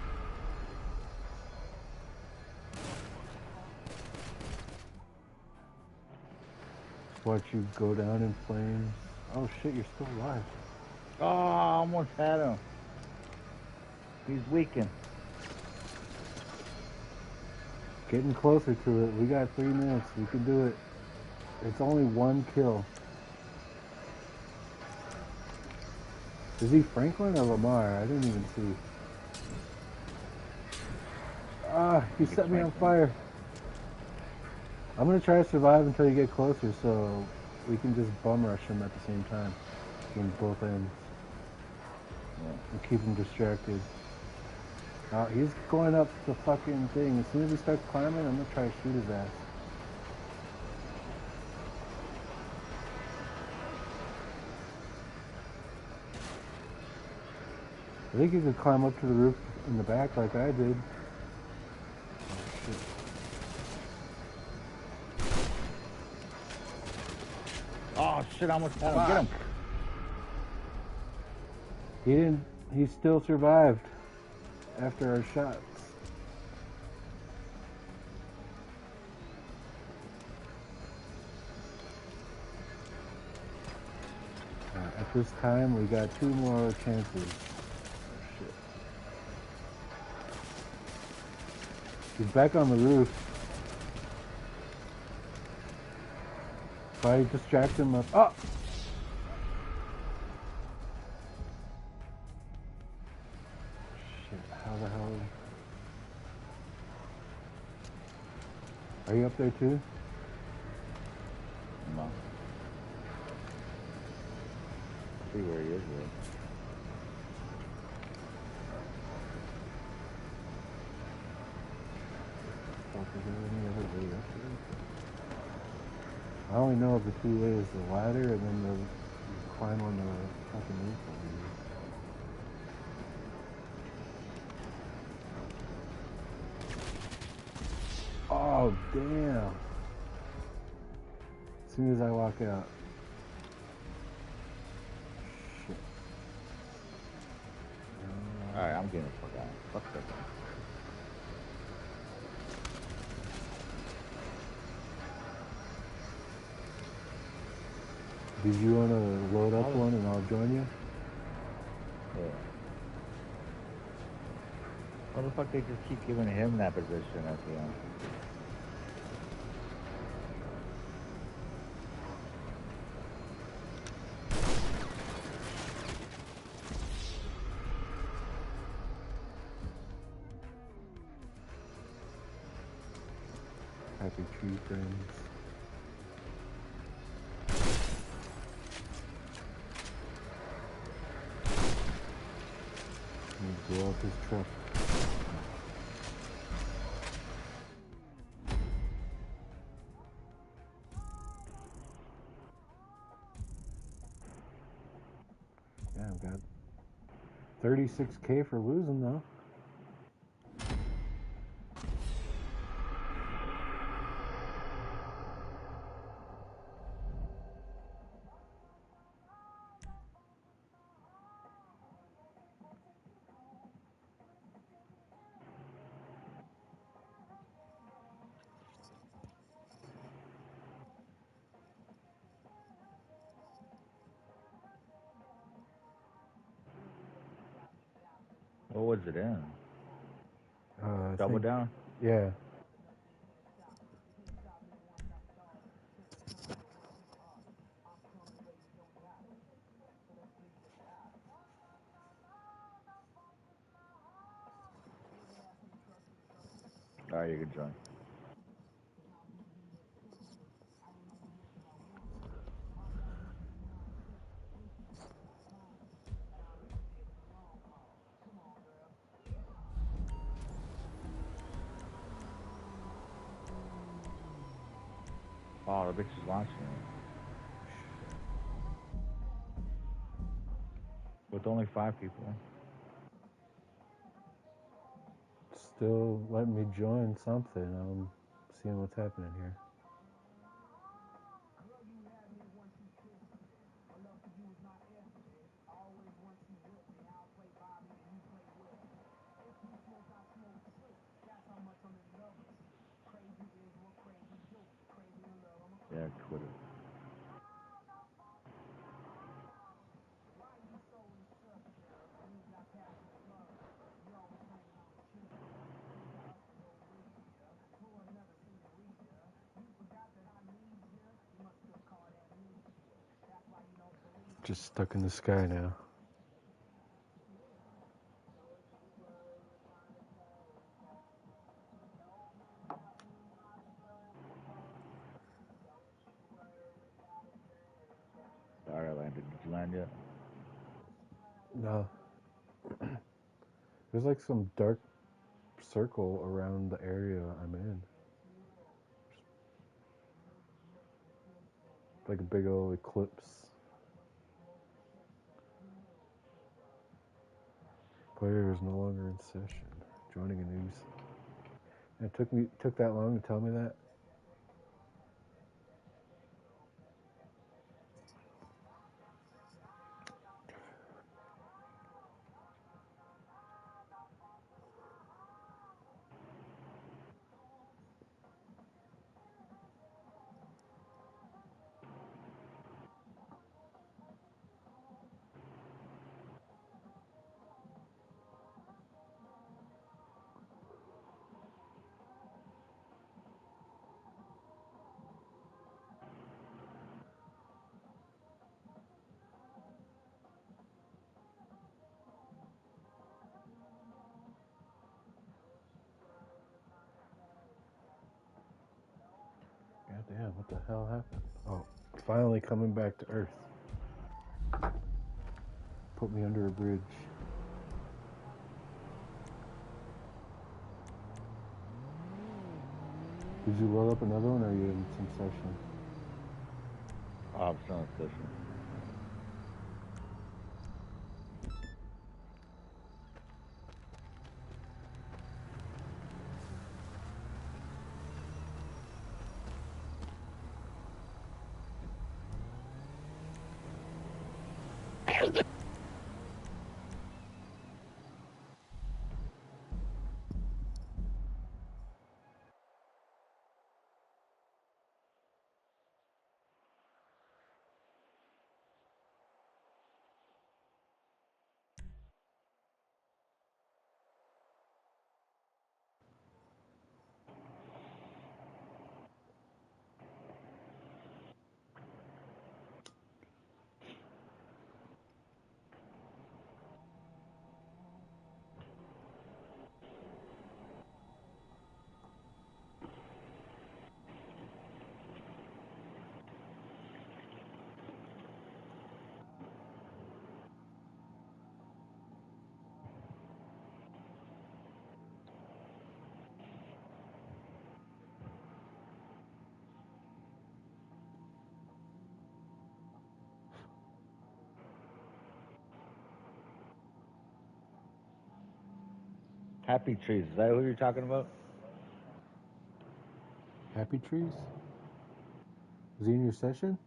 Watch you go down in flames. Oh shit, you're still alive. Oh, I almost had him. He's weakened. Getting closer to it. We got 3 minutes. We can do it. It's only 1 kill. Is he Franklin or Lamar? I didn't even see. Ah, he set me on fire. I'm gonna try to survive until you get closer so we can just bum rush him at the same time. From both ends. Yeah. And keep him distracted. He's going up the fucking thing. As soon as he starts climbing, I'm gonna try to shoot his ass. I think you could climb up to the roof in the back like I did. Oh shit. Oh shit, I almost had him. Get him. He still survived after our shots. At this time, we got 2 more chances. Oh, shit. He's back on the roof. If I distract him up. Oh! Shit, how the hell? Are you up there too? No. See where he is, though. Fuck, is there any other way up there? I only know of the 2 ways, the ladder and then you climb on the fucking roof over here. Oh, damn. As soon as I walk out. Shit. Alright, I'm getting the fuck out. Fuck that guy. Did you want to load up one and I'll join you? Yeah. What the fuck they just keep giving him that position at the end? Happy tree friends. Blow up his truck. Yeah, I've got 36K for losing though. What was it in? I Double think, down? yeah. Alright, you can join. Oh, the bitch is launching it. With only 5 people. Still letting me join something. I'm seeing what's happening here. Yeah, quit it. Just stuck in the sky now. Sorry, I landed. Did you land yet? No. There's like some dark circle around the area I'm in. Like a big old eclipse. Player is no longer in session. Joining a news. It took that long to tell me that. God damn, what the hell happened? Oh, finally coming back to Earth. Put me under a bridge. Did you load up another one or are you in some session? Oh, I'm still in session. Happy Trees. Is that who you're talking about? Happy Trees? Was he in your session?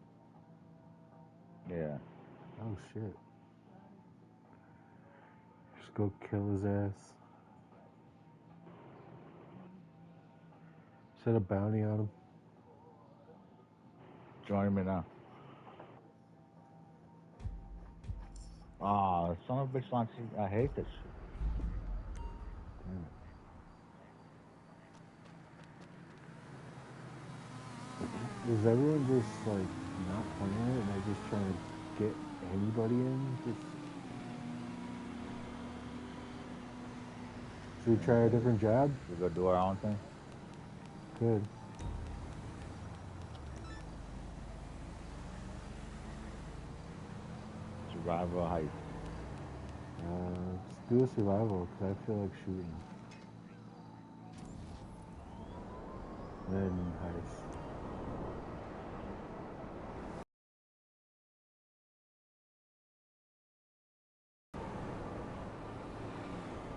Yeah. Oh shit. Just go kill his ass. Set a bounty on him. Join me now. Oh, son of a bitch launching. I hate this shit. Is everyone just like not playing it and they're just trying to get anybody in? Just should we try a different job? We go do our own thing. Good. Survival heist. Let's do a survival because I feel like shooting. Then heist.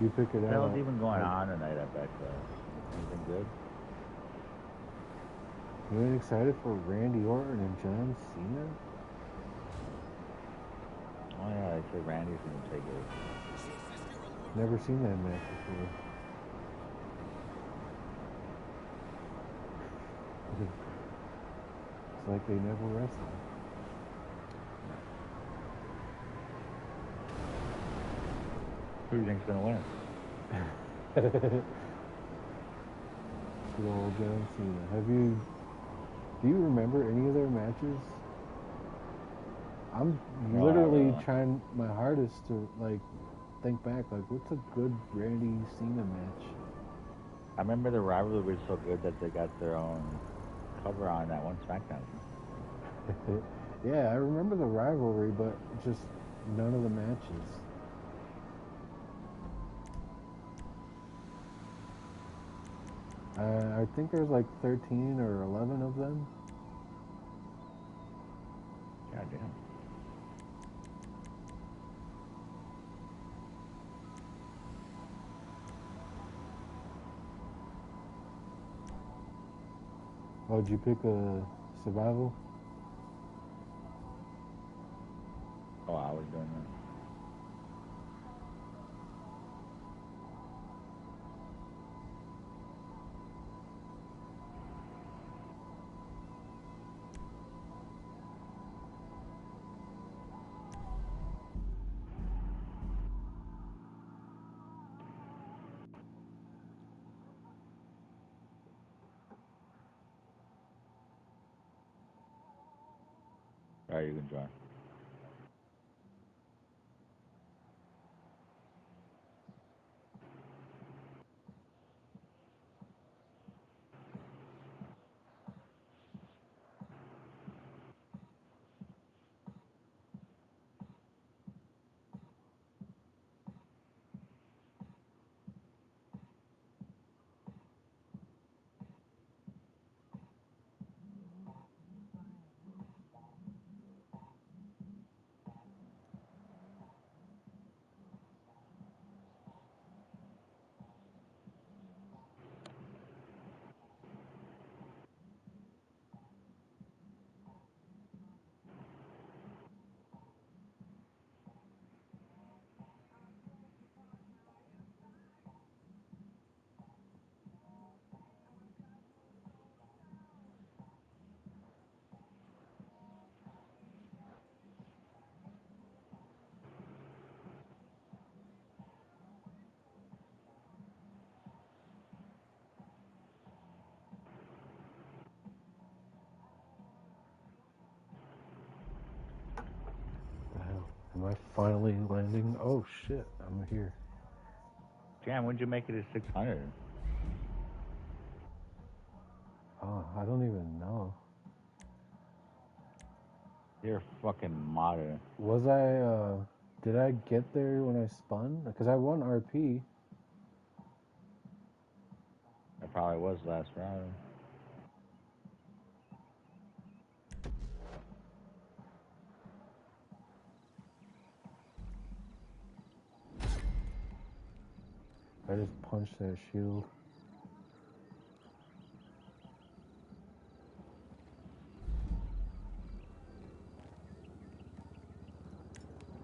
You pick it What the out. hell's even going on tonight at Backclass? Anything good? You ain't excited for Randy Orton and John Cena? Oh yeah, they say Randy's gonna take it. Never seen that match before. It's like they never wrestled. Who do you think's gonna win? Good old John Cena. Do you remember any of their matches? I'm No, literally trying my hardest to like think back, like what's a good Randy Cena match? I remember the rivalry was so good that they got their own cover on that one SmackDown. Yeah, I remember the rivalry, but just none of the matches. I think there's like 13 or 11 of them. God damn. Oh, did you pick a survival? Oh, I was doing that. Alright, you can join. The hell? Am I finally landing? Oh shit, I'm here. Damn, when'd you make it to 600? Oh, I don't even know. You're a fucking modern. Was I, did I get there when I spun? Because I won RP. That probably was last round. I just punched that shield.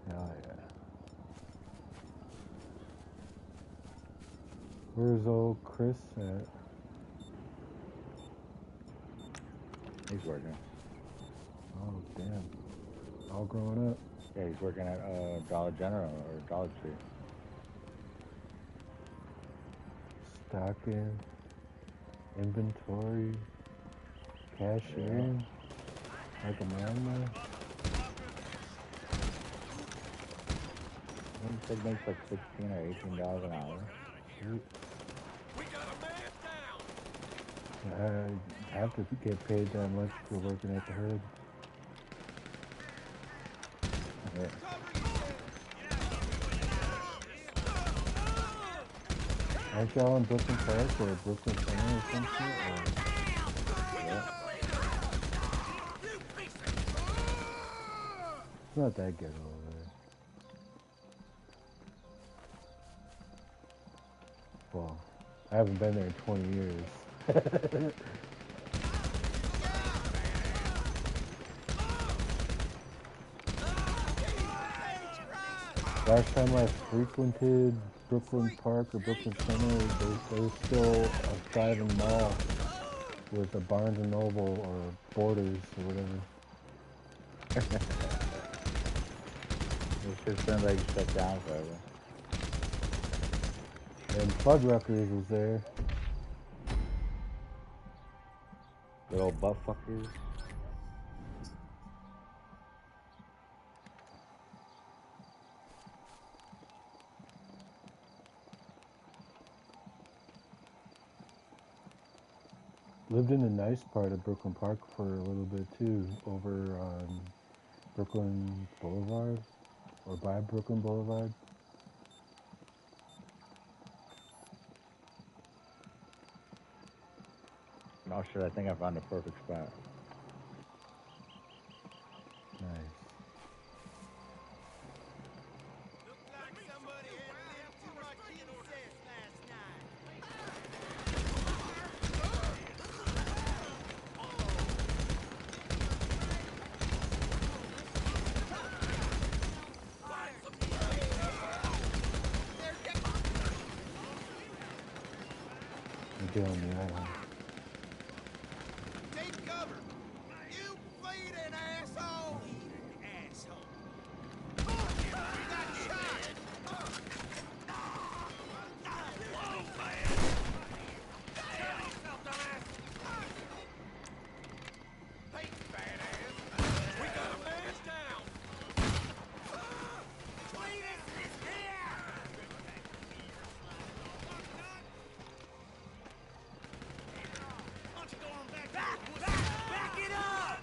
Hell yeah. Where's old Chris at? He's working. Oh, damn. All grown up. Yeah, he's working at Dollar General or Dollar Tree. Stocking. Inventory. Cashiering. Like a man. I think it makes like $16 or $18 an hour. Shoot. We got a man down. I have to get paid that much for working at the hood. Yeah. Aren't y'all in Brooklyn Park or Brooklyn Center or some shit? Or... Yeah. It's not that ghetto over there. Well, I haven't been there in 20 years. Last time I frequented Brooklyn Park or Brooklyn Center, there was still a thriving mall with a Barnes & Noble or Borders or whatever. It's just been like shut down forever. And Fuddruckers was there. Good old butt fuckers. Lived in a nice part of Brooklyn Park for a little bit too, over on Brooklyn Boulevard, or by Brooklyn Boulevard. Oh shit, I think I found the perfect spot. Nice. Looked like somebody had a little too much incest last night. You're doing the island. Take cover. You bleeding asshole. Asshole. We got shot. Whoa, man. Tell yourself, dumbass. Hey, badass. We got a man down. Cletus is here. Why don't you go on back? Back it up.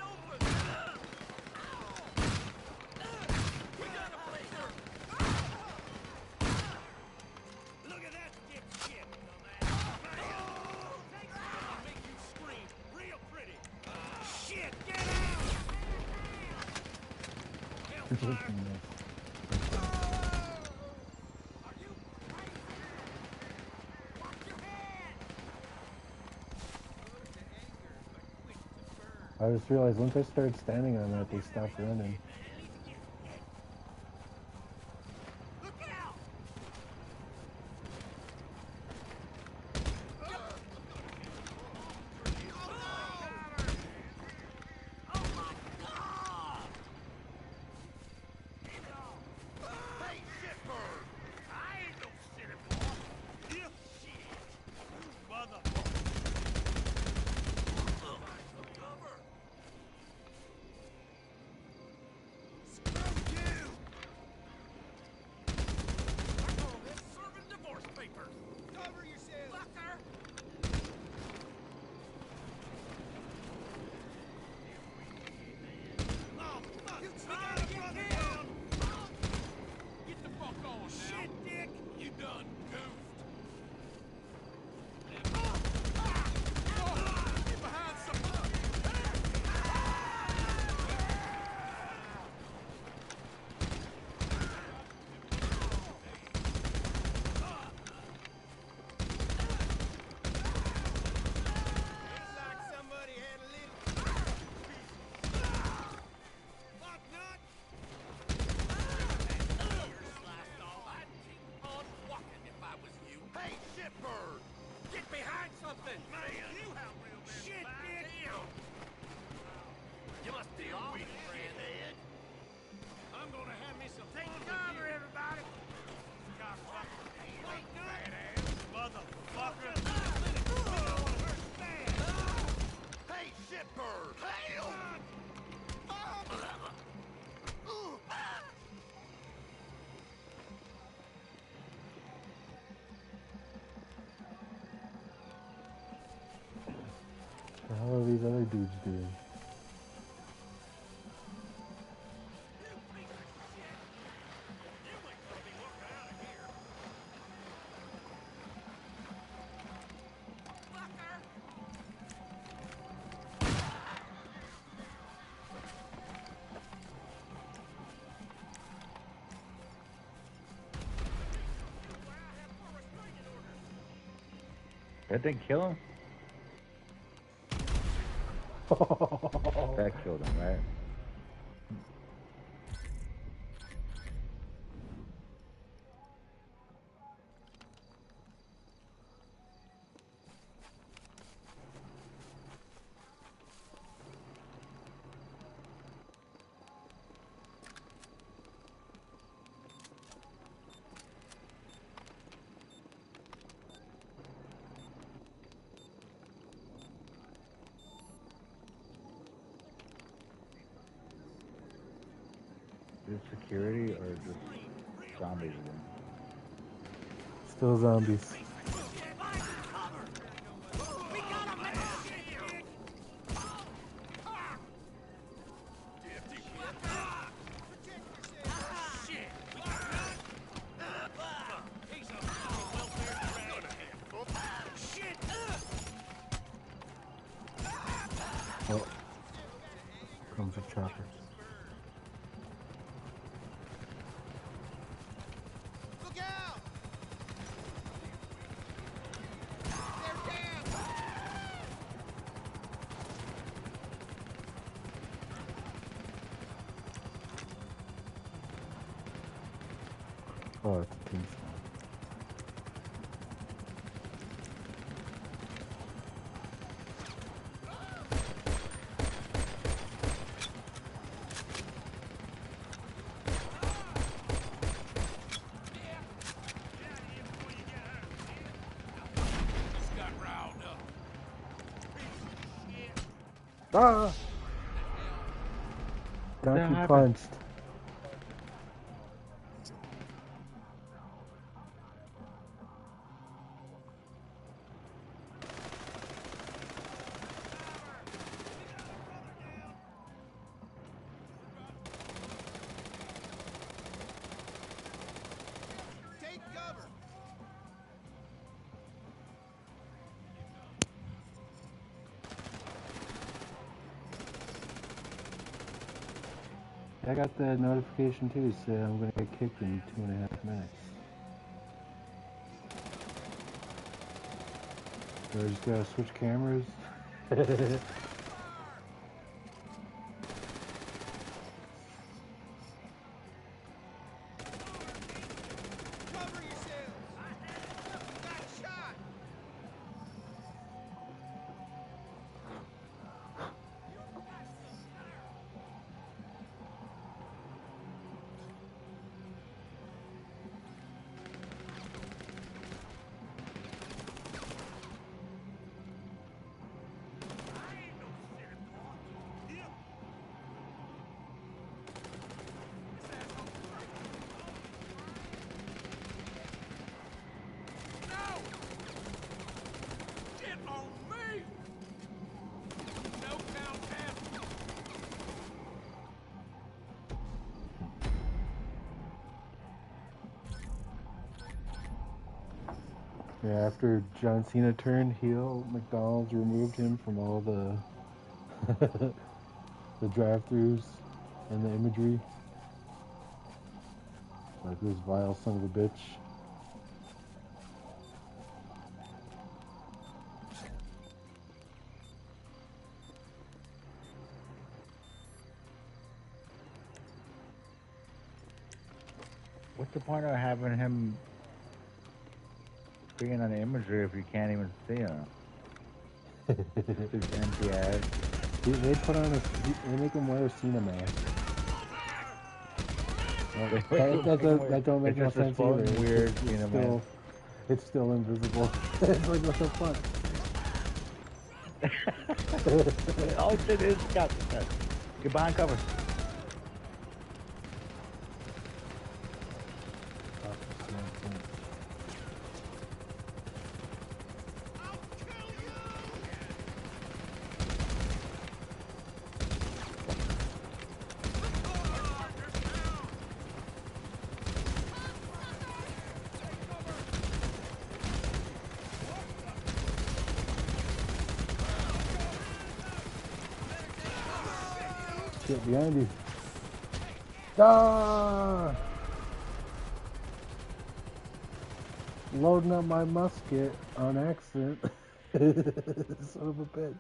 We got a blazer. Look at that dipshit, dumbass. I'll make you scream real pretty. Shit, get out! Hellfire! Are you crazy? Watch your head! I just realized once I started standing on that, they stopped running. Look out! Oh my God! Hey, shitbird! I ain't no shitbird! You shit! Motherfucker! Cover! other dudes doing? That didn't kill him? That killed him, right? Is it security or just zombies again? Still zombies. Oh, comes a chopper. Look out! They're down! Oh, it's a piece. Got riled up. Ah! Donkey happened? punched. Take cover! I got the notification too, saying I'm gonna get kicked in 2.5 minutes. So I just gotta switch cameras. Cover yourselves! Got shot! No! Get on me! No count pass. Yeah, after John Cena turned heel, McDonald's removed him from all the the drive-thrus and the imagery. Like this vile son of a bitch. What's the point of having him being on the imagery if you can't even see him? His empty ass. They put on a, they make him wear a Cena mask. That don't make It's no just a sense floating either. weird It's Cena still, mask. it's still invisible. It's like, what the fuck? Oh shit, it's got get behind cover. I'll kill you! Get behind you. Ah! Loading up my musket on accident. Son of a bitch.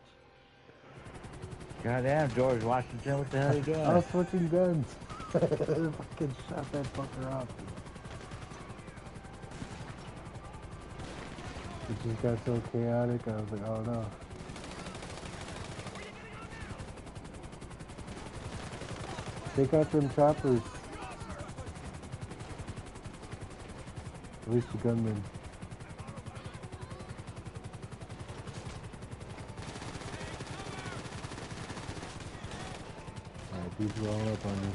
Goddamn, George Washington, what the hell are you doing? I was switching guns. Fucking shot that fucker off. It just got so chaotic, I was like, oh no. Take out them choppers. At least the gunman. Alright, he's rolling up on you.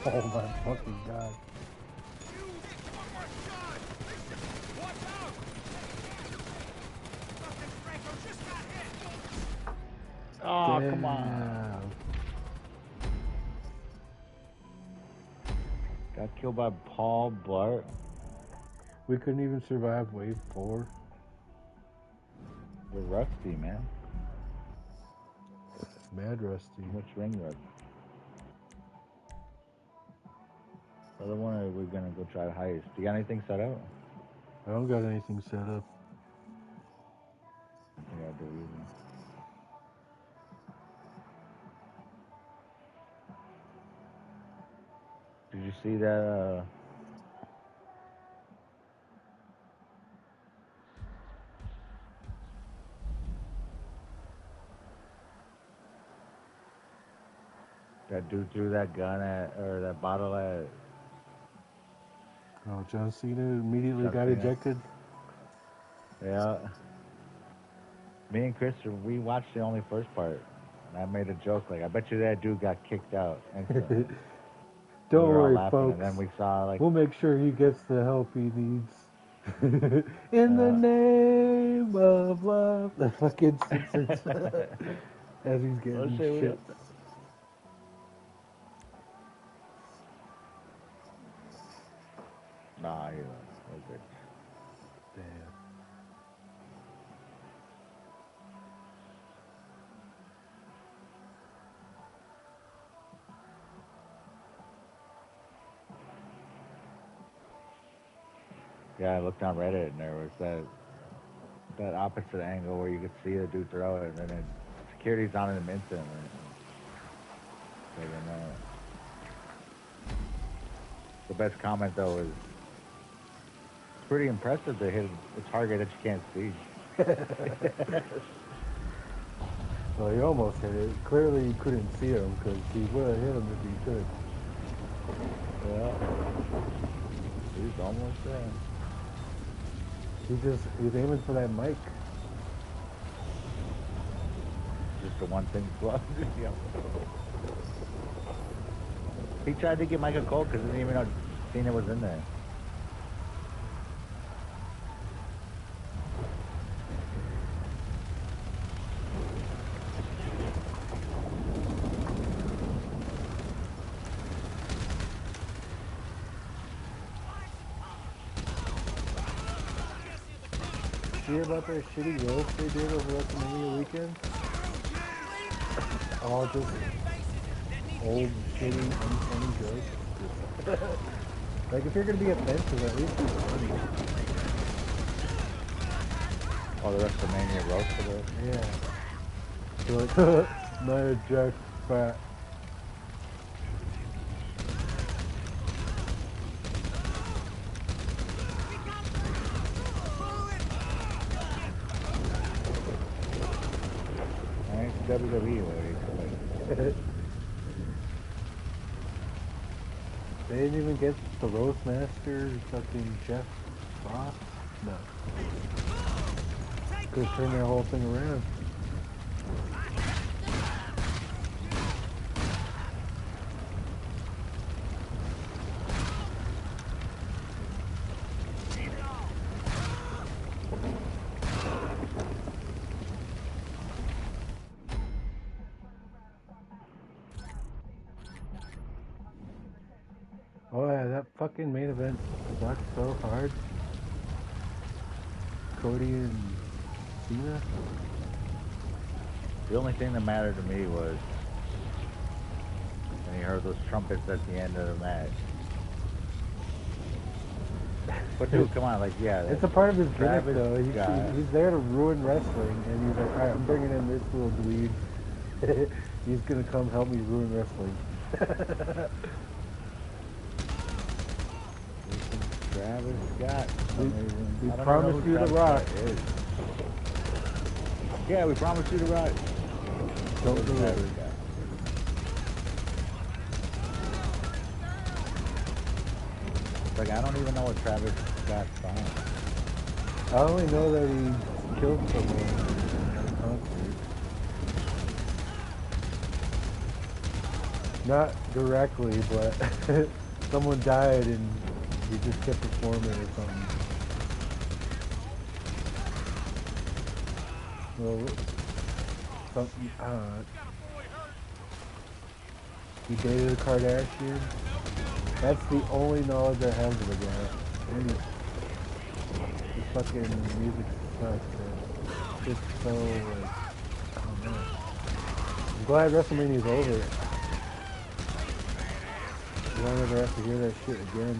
Oh my fucking god. Oh, come on. Damn. Got killed by Paul Blart. We couldn't even survive wave 4. We're rusty, man. Mad rusty. Too much ring rust. Other one, or we're gonna go try to heist. You got anything set up? I don't got anything set up. Yeah, do easy. Did you see that? That dude threw that gun at, or that bottle at. Oh, John Cena immediately John got Cena. ejected. Yeah. Me and Chris, we watched the only first part. And I made a joke like, I bet you that dude got kicked out. instantly. Don't We were all worry, laughing, folks. And then we saw like, We'll make sure he gets the help he needs. In the name of love. The fucking Simpsons. As he's getting shit, shit. nah, he was good. Damn. Yeah, I looked on Reddit and there was that opposite angle where you could see the dude throw it, and then security's on him instantly. So then, the best comment though is it's pretty impressive to hit a target that you can't see. Well, he almost hit it. Clearly, you couldn't see him because he would have hit him if he could. Yeah, he's almost there. He's aiming for that mic. Just the one thing plugged. Yeah. He tried to get Michael Cole because he didn't even know Cena was in there. Did you hear about that shitty roast they did over WrestleMania weekend? All just old, shitty, unfunny jokes. Like, if you're gonna be offensive, at least be funny. Oh, the WrestleMania roast for this? Yeah. You're like, Nia Jax fat. WWE way. They didn't even get the roast master, fucking Jeff Ross. No. Could turn that whole thing around. Oh yeah, that fucking main event sucked so hard. Cody and Cena? The only thing that mattered to me was when he heard those trumpets at the end of the match. But dude, come on, like, yeah. It's a part of his gimmick, Travis though. Scott. He's there to ruin wrestling, and he's like, all right, I'm bringing in this little dweeb. He's gonna come help me ruin wrestling. Travis Scott. We promised you the Rock. Yeah, we promised you the Rock. Don't do it. Like, I don't even know what Travis Scott's from. I only know that he killed someone at a concert. Not directly, but someone died and he just kept performing or something. Well, something, he dated a Kardashian. That's the only knowledge I have of the guy. And his fucking music sucks, man. It's so, like, I don't know. I'm glad WrestleMania's over. You don't ever have to hear that shit again.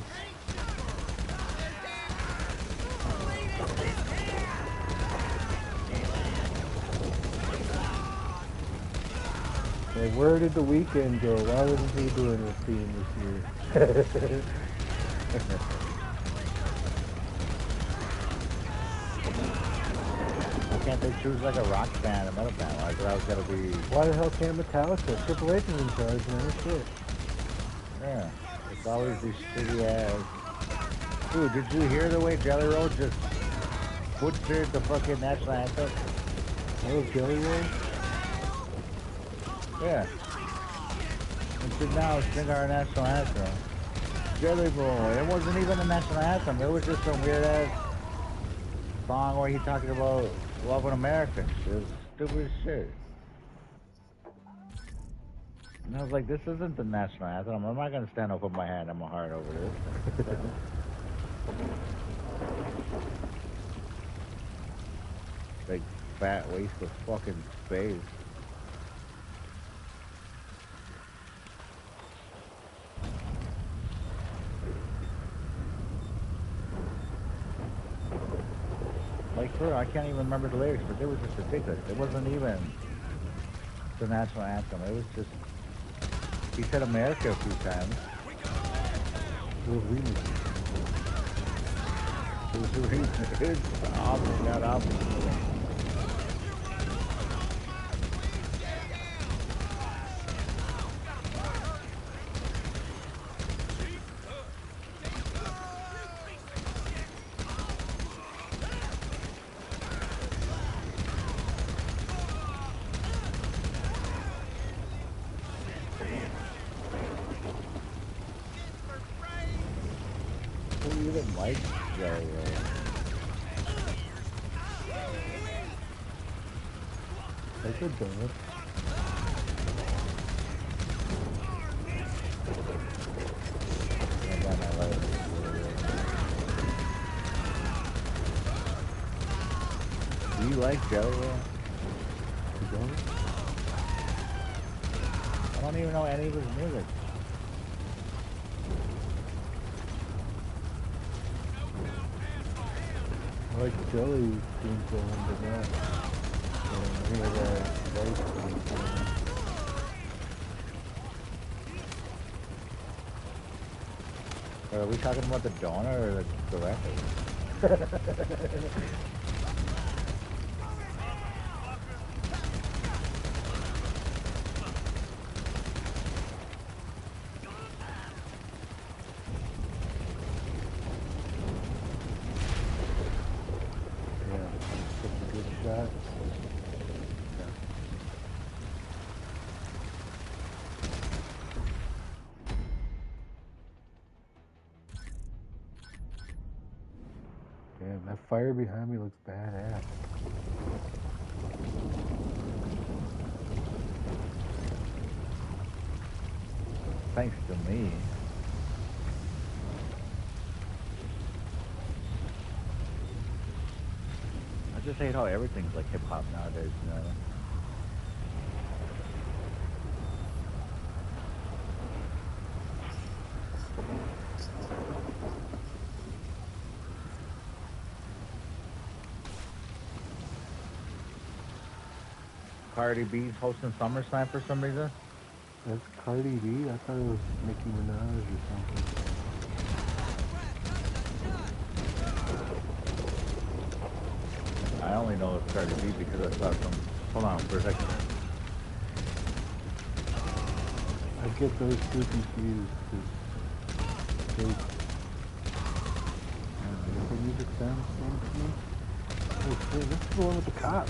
Like, where did the Weeknd go? Why wasn't he doing this theme this year? Why can't they choose like a rock band, a metal band? Like, that was gotta be. Why the hell can't Metallica? Triple H is in charge, man. Shit. Yeah. It's always these shitty ass. Dude, did you hear the way Jelly Roll just butchered the fucking national anthem? That was Jelly Roll? Yeah. And so now sing our national anthem. Jelly Roll. It wasn't even a national anthem. It was just some weird ass song where he talking about loving Americans. It was stupid as shit. And I was like, this isn't the national anthem. I'm not gonna stand up with my hand and my heart over this. Big fat waste of fucking space. Like, for real, I can't even remember the lyrics, but it was just ridiculous. It wasn't even the national anthem. It was just, he said America a few times. It was remix. It was a remix. It was awful, god awful. Who even likes Jelly Roll? That's a donut. Yeah, God, I love it. Do you like Jelly Roll? You don't? I don't even know any of his music. I like Jelly theme song, but not any of that voice theme song. Are we talking about the donor or the record? Yeah, that's such a good shot. Damn, that fire behind me looks badass. Thanks to me. I just hate how everything's like hip hop nowadays, you know? Cardi B's hosting SummerSlam for some reason. That's Cardi B? I thought it was Nicki Minaj or something. I only know it's Cardi B because I saw some. Hold on for a second. I get those two confused because they, I don't know, does the music sound the same to me? Oh shit, this is the one with the cop.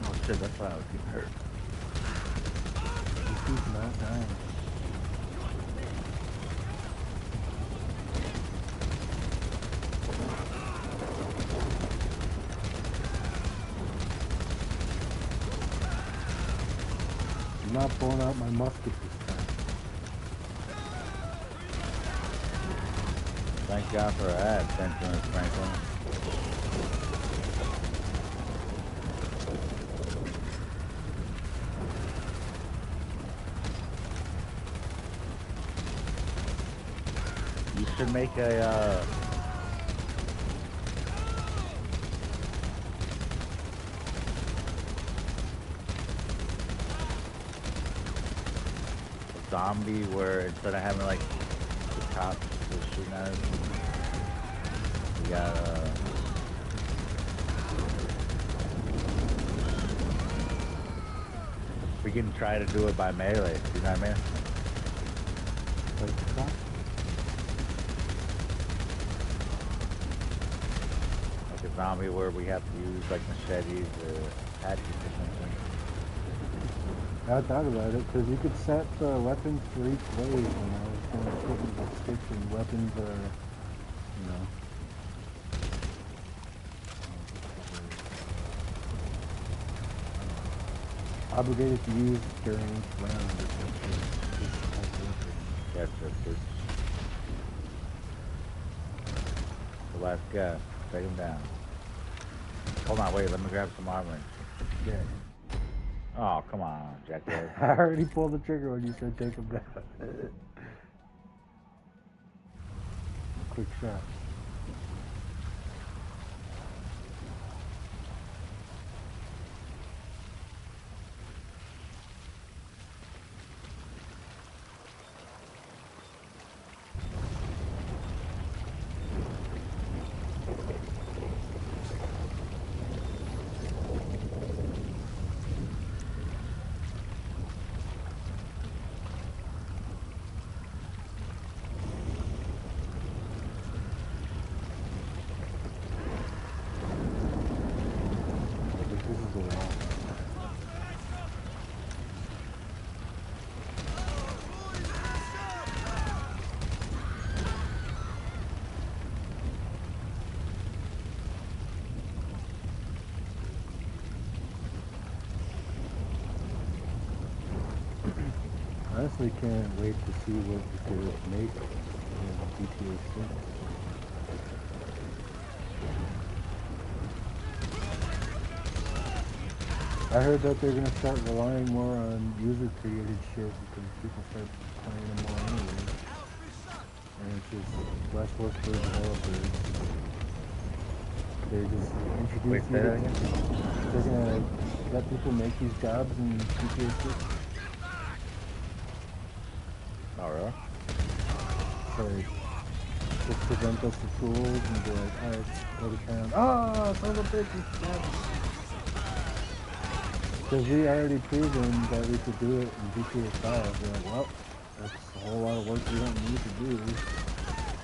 Oh shit, that's why I was getting hurt. This dude's not dying. I'm not pulling out my musket this time. Thank God for that, Benjamin Franklin. You should make a zombie where instead of having like the cops just shooting at us, we got we can try to do it by melee, you know what I mean? Like the cop? Like a zombie where we have to use like machetes or hatchets or something. I thought about it because you could set the weapons for each wave, and I was going to put in the sticks and weapons are, you know. Obligated to use during each round or something. Yes, it's the last guy. Take him down. Hold on, wait, let me grab some armor. Yeah. Oh, come on, jackass. I already pulled the trigger when you said take him down. Quick shot. Honestly, can't wait to see what we could make in GTA 6. I heard that they're gonna start relying more on user-created shit because people start playing them more anyway, and it's just less work for the developers. They're just Wait, introducing. say that again? They're gonna let people make these jobs in GTA 6. Oh, really? So just present us the tools and be like, alright, go to town. Ah, son of a bitch, you stabbed me. Because we already proven that we could do it in GTA 5. We're like, well, that's a whole lot of work we don't need to do.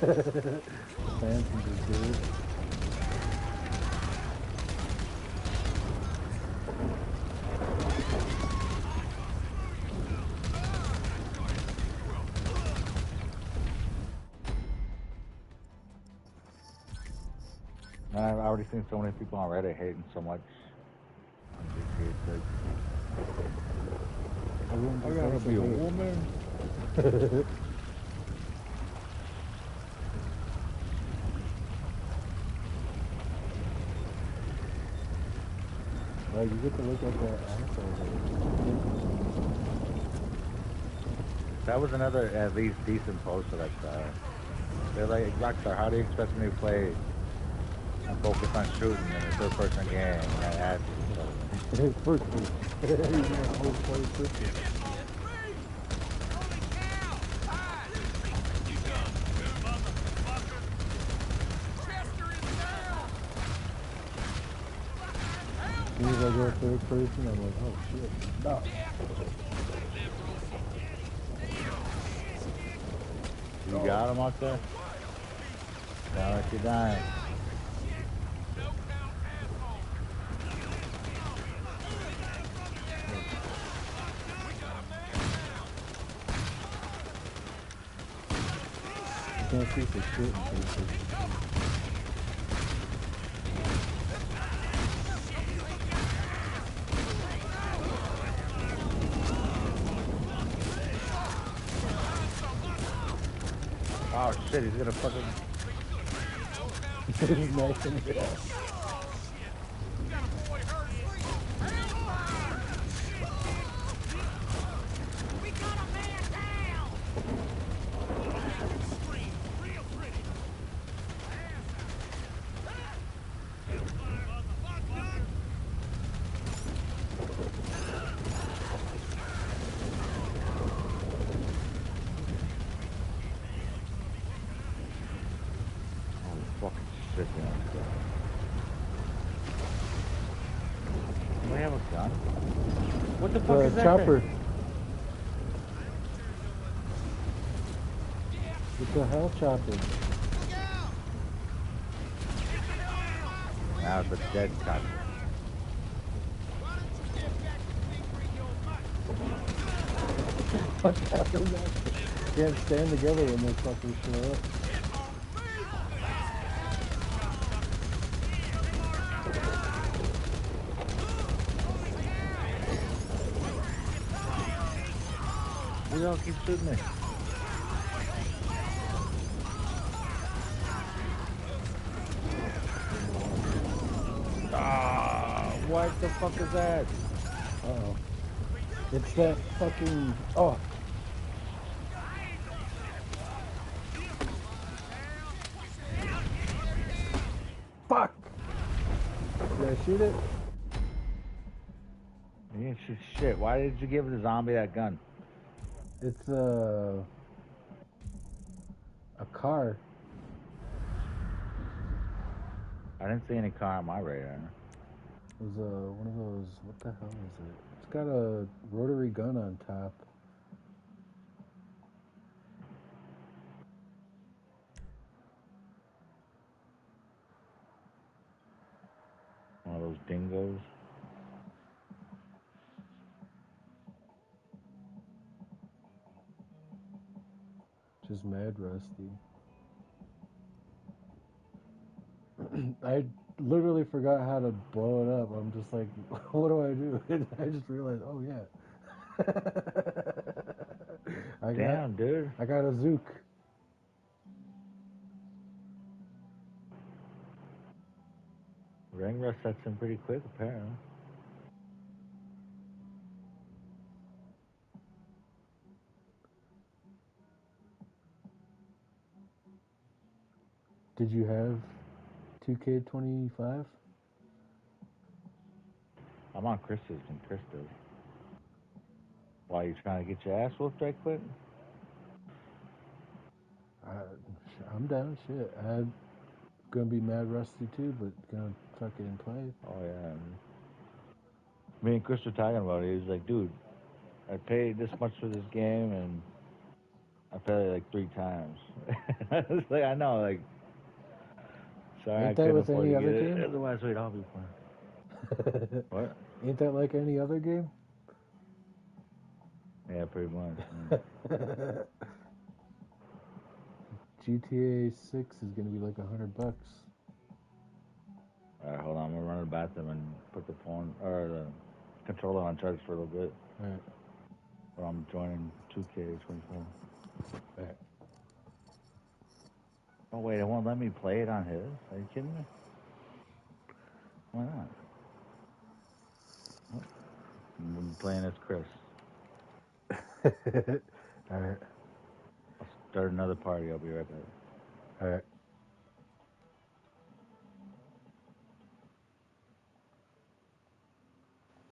The fans can just do it. I've already seen so many people on Reddit hating so much on GTA 6. I gotta be a woman. You get to look at that asshole That was another at least decent post that I saw. They're like, Rockstar, how do you expect me to play and focus on shooting in a third-person game and that adds and stuff? there. First one. You know, whole play system. As soon as I go third person, I'm like, oh shit. No. You got him out there? Sound like you're dying. You can't see for shit in third person. Oh shit, he's gonna fucking... He's knifing it out. Holy fucking shit, man. Do I have a gun? What the fuck is that Chopper. thing? What the hell, Chopper? Now it's a dead cop. What the hell is that? Can't stand together when those fuckers show up. Who the hell keeps shooting me? Ah, what the fuck is that? Uh-oh. It's that fucking... Oh. Fuck! Did I shoot it? You didn't shoot shit. Why did you give the zombie that gun? It's a car. I didn't see any car on my radar. It was one of those... What the hell is it? It's got a rotary gun on top. One of those dingoes. Just mad rusty. I literally forgot how to blow it up. I'm just like, what do I do? And I just realized, oh yeah. Damn, dude. I got a Zook. Ring rust sets in pretty quick, apparently. Did you have 2K25? I'm on Chris's and Chris does. Why, you trying to get your ass whooped right quick? I'm down. Shit. I'm gonna be mad rusty too, but gonna fucking play. Oh, yeah. Me and Chris were talking about it. He was like, dude, I paid this much for this game and I played it like 3 times. I was like, I know, like, sorry, Ain't I that couldn't with afford any to other get game? it. Otherwise, we'd all be playing. What? Ain't that like any other game? Yeah, pretty much. GTA 6 is gonna be like $100. All right, hold on. I'm gonna run to the bathroom and put the phone or the controller on charge for a little bit. All right. But I'm joining 2K24. All right. Oh wait, it won't let me play it on his. Are you kidding me? Why not? I'm playing as Chris. Alright, I'll start another party. I'll be right back. alright.